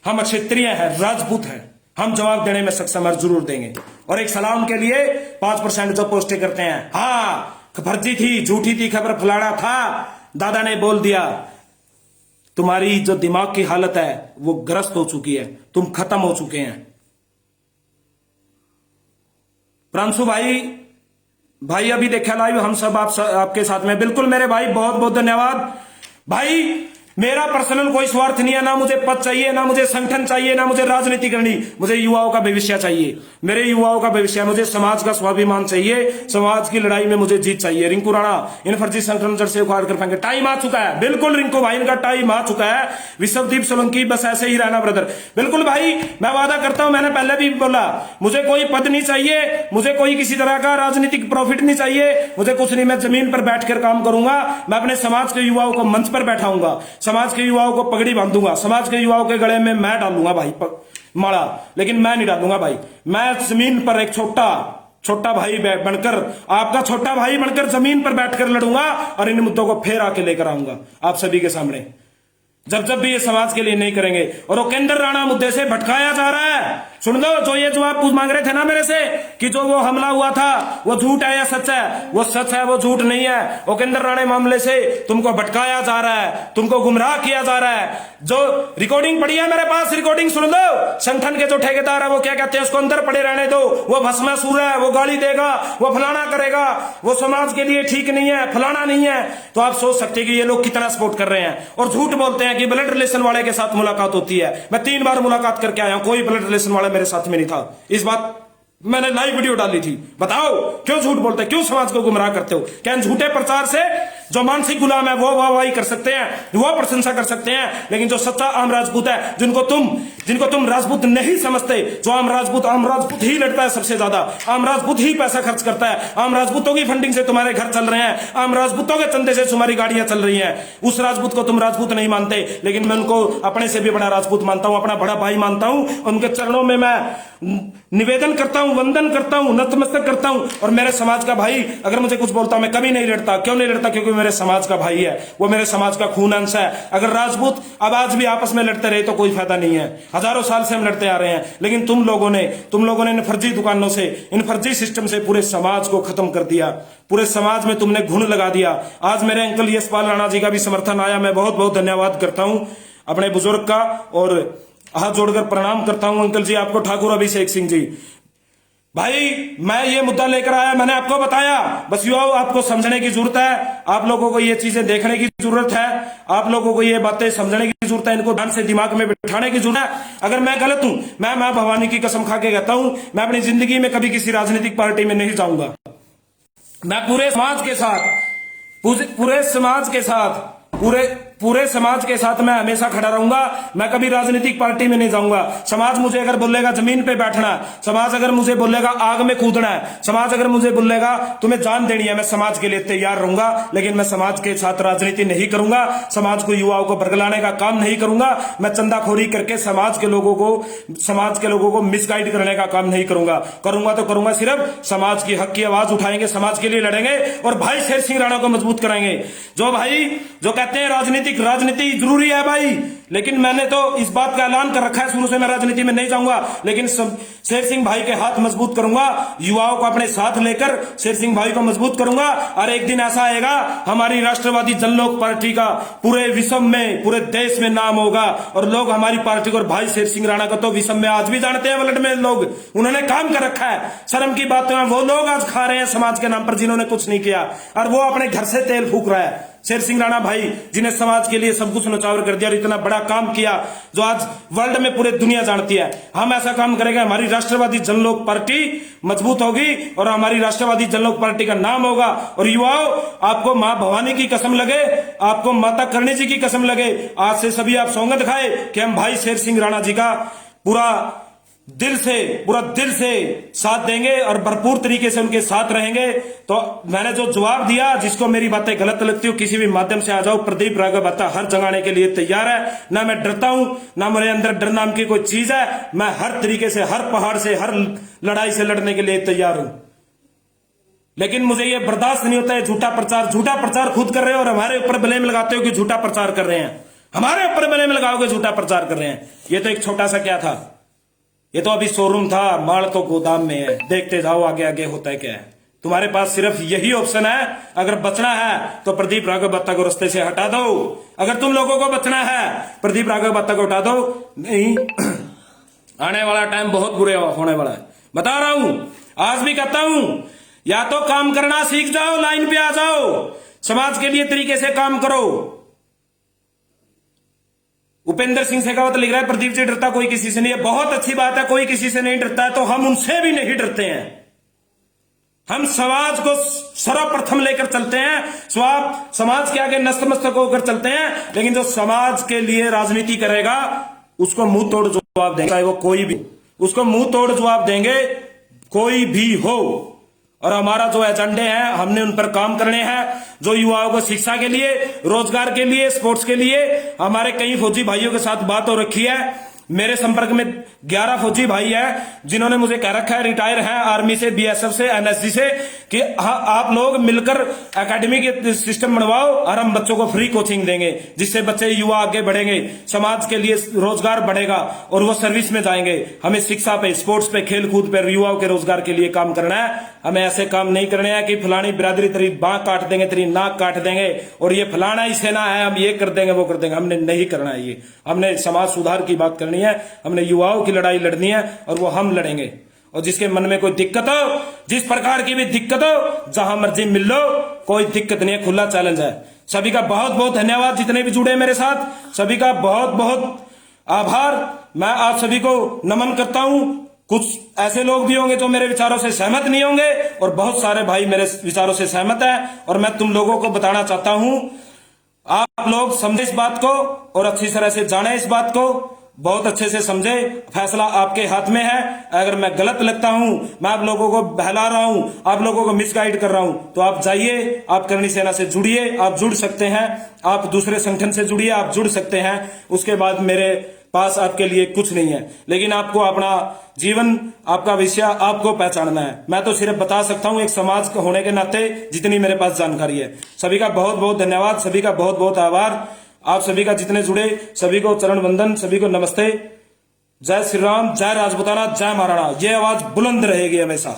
हम क्षत्रिय हैं, राजपूत हैं, हम जवाब देने में सक्षम है, जरूर देंगे। और एक सलाह उनके लिए, 5% जो पोस्टें करते हैं, हाँ फर्जी थी, झूठी थी खबर, फलाना था, दादा ने बोल दिया। तुम्हारी जो दिमाग की हालत है वो ग्रस्त हो चुकी है, तुम खत्म हो चुके हैं। प्रांशु भाई अभी देखा लाइव, हम सब आपके साथ में, बिल्कुल मेरे भाई, बहुत बहुत धन्यवाद भाई। मेरा पर्सनल कोई स्वार्थ नहीं है, ना मुझे पद चाहिए, ना मुझे संगठन चाहिए, ना मुझे राजनीति करनी, मुझे युवाओं का भविष्य चाहिए, मेरे युवाओं का भविष्य, मुझे समाज का स्वाभिमान चाहिए, समाज की लड़ाई में मुझे जीत चाहिए। रिंकू राणा, इन फर्जी संगठन जड़ से उखाड़ कर फेंके, टाइम आ चुका है, बिल्कुल रिंकू भाई, इनका टाइम आ चुका है। विश्वदीप सोलंकी, बस ऐसे ही रहना ब्रदर। बिल्कुल भाई, मैं वादा करता हूं, मैंने पहले भी बोला, मुझे कोई पद नहीं चाहिए, मुझे कोई किसी तरह का राजनीतिक प्रॉफिट नहीं चाहिए, मुझे कुछ नहीं, मैं जमीन पर बैठकर काम करूंगा, मैं अपने समाज के युवाओं को मंच पर बैठाऊंगा, समाज के युवाओं को पगड़ी बांधूंगा, समाज के युवाओं के गले में मैं डालूंगा भाई माला, लेकिन मैं नहीं डालूंगा भाई। मैं जमीन पर एक छोटा भाई बनकर, आपका छोटा भाई बनकर जमीन पर बैठकर लड़ूंगा और इन मुद्दों को फिर आके लेकर आऊंगा आप सभी के सामने, जब भी ये समाज के लिए नहीं करेंगे। और उपेंद्र राणा मुद्दे से भटकाया जा रहा है। सुन लो, जो ये जवाब मांग रहे थे ना मेरे से कि जो वो हमला हुआ था वो झूठ है या सच है, वो सच है, वो झूठ नहीं है। उपेंद्र राणा मामले से तुमको भटकाया जा रहा है, तुमको गुमराह किया जा रहा है। जो रिकॉर्डिंग पड़ी है मेरे पास, रिकॉर्डिंग सुन लो, संगठन के जो ठेकेदार है वो क्या कहते हैं, उसको अंदर पड़े रहने दो, वो भस्मासुर है, वो गाली देगा, वो फलाना करेगा, वो समाज के लिए ठीक नहीं है, फलाना नहीं है। तो आप सोच सकते हैं कि ये लोग कितना सपोर्ट कर रहे हैं। और झूठ बोलते हैं कि ब्लड रिलेशन वाले के साथ मुलाकात होती है। मैं 3 बार मुलाकात करके आया हूं, कोई ब्लड रिलेशन वाला मेरे साथ में नहीं था। इस बात मैंने लाइव वीडियो डाली थी। बताओ क्यों झूठ बोलते, क्यों समाज को गुमराह करते हो? क्या झूठे प्रचार से जो मानसिक गुलाम है वो वाहवाही कर सकते हैं, वो प्रशंसा कर सकते हैं, लेकिन जो सच्चा आम राजपूत है, जिनको तुम राजपूत नहीं समझते, जो आम राजपूत ही लड़ता है सबसे ज्यादा, आम राजपूत ही पैसा खर्च करता है, आम राजपूतों की फंडिंग से तुम्हारे घर चल रहे हैं, आम राजपूतों के चंदे से तुम्हारी गाड़ियां चल रही हैं, उस राजपूत को तुम राजपूत नहीं मानते, लेकिन मैं उनको अपने से भी बड़ा राजपूत मानता हूं, अपना बड़ा भाई मानता हूं। उनके चरणों में मैं निवेदन करता हूं, वंदन करता हूं, नतमस्तक करता हूं। और मेरे समाज का भाई अगर मुझे कुछ बोलता हूं, मैं कभी नहीं लड़ता। क्यों नहीं लड़ता? क्योंकि मेरे समाज का भाई है, वो मेरे समाज का खून अंश है। अगर राजपूत अब आज भी आपस में लड़ते रहे तो कोई फायदा नहीं है। हजारों साल से हम लड़ते आ रहे हैं, लेकिन तुम लोगों ने इन फर्जी दुकानों से, इन फर्जी सिस्टम से पूरे समाज को खत्म कर दिया, पूरे समाज में तुमने घुन लगा दिया। आज मेरे अंकल यशपाल राणा जी का भी समर्थन आया, मैं बहुत बहुत धन्यवाद करता हूं अपने बुजुर्ग का और हाथ जोड़कर प्रणाम करता हूं अंकल जी आपको, ठाकुर अभिषेक सिंह जी। भाई मैं ये मुद्दा लेकर आया, मैंने आपको बताया, बस युवाओं आपको समझने की जरूरत है, आप लोगों को ये चीजें देखने की जरूरत है, आप लोगों को ये बातें समझने की जरूरत है, इनको ध्यान से दिमाग में बिठाने की जरूरत है। अगर मैं गलत हूं, मैं मां भवानी की कसम खा के कहता हूं, मैं अपनी जिंदगी में कभी किसी राजनीतिक पार्टी में नहीं जाऊंगा। मैं पूरे समाज के साथ, पूरे समाज के साथ, पूरे समाज के साथ मैं हमेशा खड़ा रहूंगा। मैं कभी राजनीतिक पार्टी में नहीं जाऊंगा। समाज मुझे अगर बोलेगा जमीन पे बैठना है, समाज अगर मुझे बोलेगा आग में कूदना है, समाज अगर मुझे बोलेगा तुम्हें जान देनी है, मैं समाज के लिए तैयार रहूंगा। लेकिन मैं समाज के साथ राजनीति नहीं करूंगा, समाज को, युवाओं को बरगलाने का काम नहीं करूंगा। मैं चंदाखोरी करके समाज के लोगों को मिसगाइड करने का काम नहीं करूंगा। करूंगा तो करूंगा सिर्फ समाज की हक की आवाज उठाएंगे, समाज के लिए लड़ेंगे और भाई शेर सिंह राणा को मजबूत कराएंगे। जो कहते हैं राजनीति जरूरी है भाई, लेकिन मैंने तो इस बात का ऐलान कर रखा है शुरू से, मैं राजनीति में नहीं जाऊंगा, लेकिन शेर सिंह भाई के हाथ मजबूत करूंगा, युवाओं को अपने साथ लेकर शेर सिंह भाई को मजबूत करूंगा। और एक दिन ऐसा आएगा हमारी राष्ट्रवादी जनलोक पार्टी का पूरे विश्व में, पूरे देश में नाम होगा और लोग हमारी पार्टी को और भाई शेर सिंह राणा को तो विश्व में आज भी जानते हैं। वर्ल्ड में लोग, उन्होंने काम कर रखा है। शर्म की बात है, वो लोग आज खा रहे हैं समाज के नाम पर जिन्होंने कुछ नहीं किया, और वो अपने घर से तेल फूक रहा है। शेर सिंह राणा भाई जिन्हें समाज के लिए सब कुछ न्यौछावर कर दिया और इतना बड़ा काम किया जो आज वर्ल्ड में पूरे दुनिया जानती है। हम ऐसा काम करेंगे, हमारी राष्ट्रवादी जनलोक पार्टी मजबूत होगी और हमारी राष्ट्रवादी जनलोक पार्टी का नाम होगा। और युवाओं, आपको मां भवानी की कसम लगे, आपको माता करणी जी की कसम लगे, आज से सभी आप सौगंध खाए कि हम भाई शेर सिंह राणा जी का पूरा दिल से साथ देंगे और भरपूर तरीके से उनके साथ रहेंगे। तो मैंने जो जवाब दिया, जिसको मेरी बातें गलत लगती हो किसी भी माध्यम से आ जाओ, प्रदीप राघव बत्ता हर जगह आने के लिए तैयार है। ना मैं डरता हूं, ना मेरे अंदर डर नाम की कोई चीज है। मैं हर तरीके से, हर पहाड़ से, हर लड़ाई से लड़ने के लिए तैयार हूं। लेकिन मुझे यह बर्दाश्त नहीं होता है झूठा प्रचार खुद कर रहे हो और हमारे ऊपर ब्लेम लगाते हो कि झूठा प्रचार कर रहे हैं। हमारे ऊपर ब्लेम लगाओगे झूठा प्रचार कर रहे हैं। ये तो एक छोटा सा क्या था, ये तो अभी शोरूम था, माल तो गोदाम में है। देखते जाओ आगे आगे होता है क्या है। तुम्हारे पास सिर्फ यही ऑप्शन है, अगर बचना है तो प्रदीप राघव बत्ता को रास्ते से हटा दो। अगर तुम लोगों को बचना है, प्रदीप राघव बत्ता को हटा दो। नहीं, आने वाला टाइम बहुत बुरे होने वाला है, बता रहा हूं, आज भी कहता हूं। या तो काम करना सीख जाओ, लाइन पे आ जाओ, समाज के लिए तरीके से काम करो। उपेंद्र सिंह शेखावत लिख रहा है प्रदीप जी डरता कोई किसी से नहीं है। बहुत अच्छी बात है, कोई किसी से नहीं डरता है, तो हम उनसे भी नहीं डरते हैं। हम समाज को सर्वप्रथम लेकर चलते हैं, समाज के आगे नतमस्तक होकर चलते हैं। लेकिन जो समाज के लिए राजनीति करेगा उसको मुंह तोड़ जवाब देंगे, चाहे वो कोई भी, उसको मुंह तोड़ जवाब देंगे, कोई भी हो। और हमारा जो एजेंडे हैं, हमने उन पर काम करने हैं। जो युवाओं को शिक्षा के लिए, रोजगार के लिए, स्पोर्ट्स के लिए, हमारे कई फौजी भाइयों के साथ बात हो रखी है। मेरे संपर्क में 11 फौजी भाई हैं जिन्होंने मुझे कह रखा है, रिटायर हैं आर्मी से, बीएसएफ से, एनएसजी से, कि आप लोग मिलकर एकेडमी के सिस्टम बनवाओ और हम बच्चों को फ्री कोचिंग देंगे, जिससे बच्चे युवा आगे बढ़ेंगे, समाज के लिए रोजगार बढ़ेगा और वो सर्विस में जाएंगे। हमें शिक्षा पे, स्पोर्ट्स पे, खेल कूद पे, युवाओं के रोजगार के लिए काम करना है। हमें ऐसे काम नहीं करने हैं कि फलानी बिरादरी तेरी बांह काट देंगे, तेरी नाक काट देंगे और ये फलाना ही सेना है, हम ये कर देंगे, वो कर देंगे। हमने नहीं करना है ये। हमने समाज सुधार की बात करनी है, हमने युवाओं की लड़ाई लड़नी है और वो हम लड़ेंगे। और जिसके मन में कोई दिक्कत हो, जिस प्रकार की भी दिक्कत हो, जहां मर्जी मिल लो, कोई दिक्कत नहीं है, खुला चैलेंज है। सभी का बहुत बहुत धन्यवाद, जितने भी जुड़े मेरे साथ, सभी का बहुत बहुत आभार। मैं आप सभी को नमन करता हूं। कुछ ऐसे लोग भी होंगे जो मेरे विचारों से सहमत नहीं होंगे और बहुत सारे भाई मेरे विचारों से सहमत हैं। और मैं तुम लोगों को बताना चाहता हूं, आप लोग समझे इस बात को और अच्छी तरह से जाने इस बात को, बहुत अच्छे से समझे। फैसला आपके हाथ में है। अगर मैं गलत लगता हूं, मैं आप लोगों को बहला रहा हूं, आप लोगों को मिसगाइड कर रहा हूं, तो आप जाइए, आप करणी सेना से जुड़िए, आप जुड़ सकते हैं। आप दूसरे संगठन से जुड़िए, आप जुड़ सकते हैं। उसके बाद मेरे पास आपके लिए कुछ नहीं है, लेकिन आपको अपना जीवन, आपका विषय आपको पहचानना है। मैं तो सिर्फ बता सकता हूं एक समाज का होने के नाते जितनी मेरे पास जानकारी है। सभी का बहुत बहुत धन्यवाद, सभी का बहुत बहुत आभार। आप सभी का जितने जुड़े, सभी को चरण वंदन, सभी को नमस्ते। जय श्री राम, जय राजपूताना, जय महाराणा। ये आवाज बुलंद रहेगी हमेशा।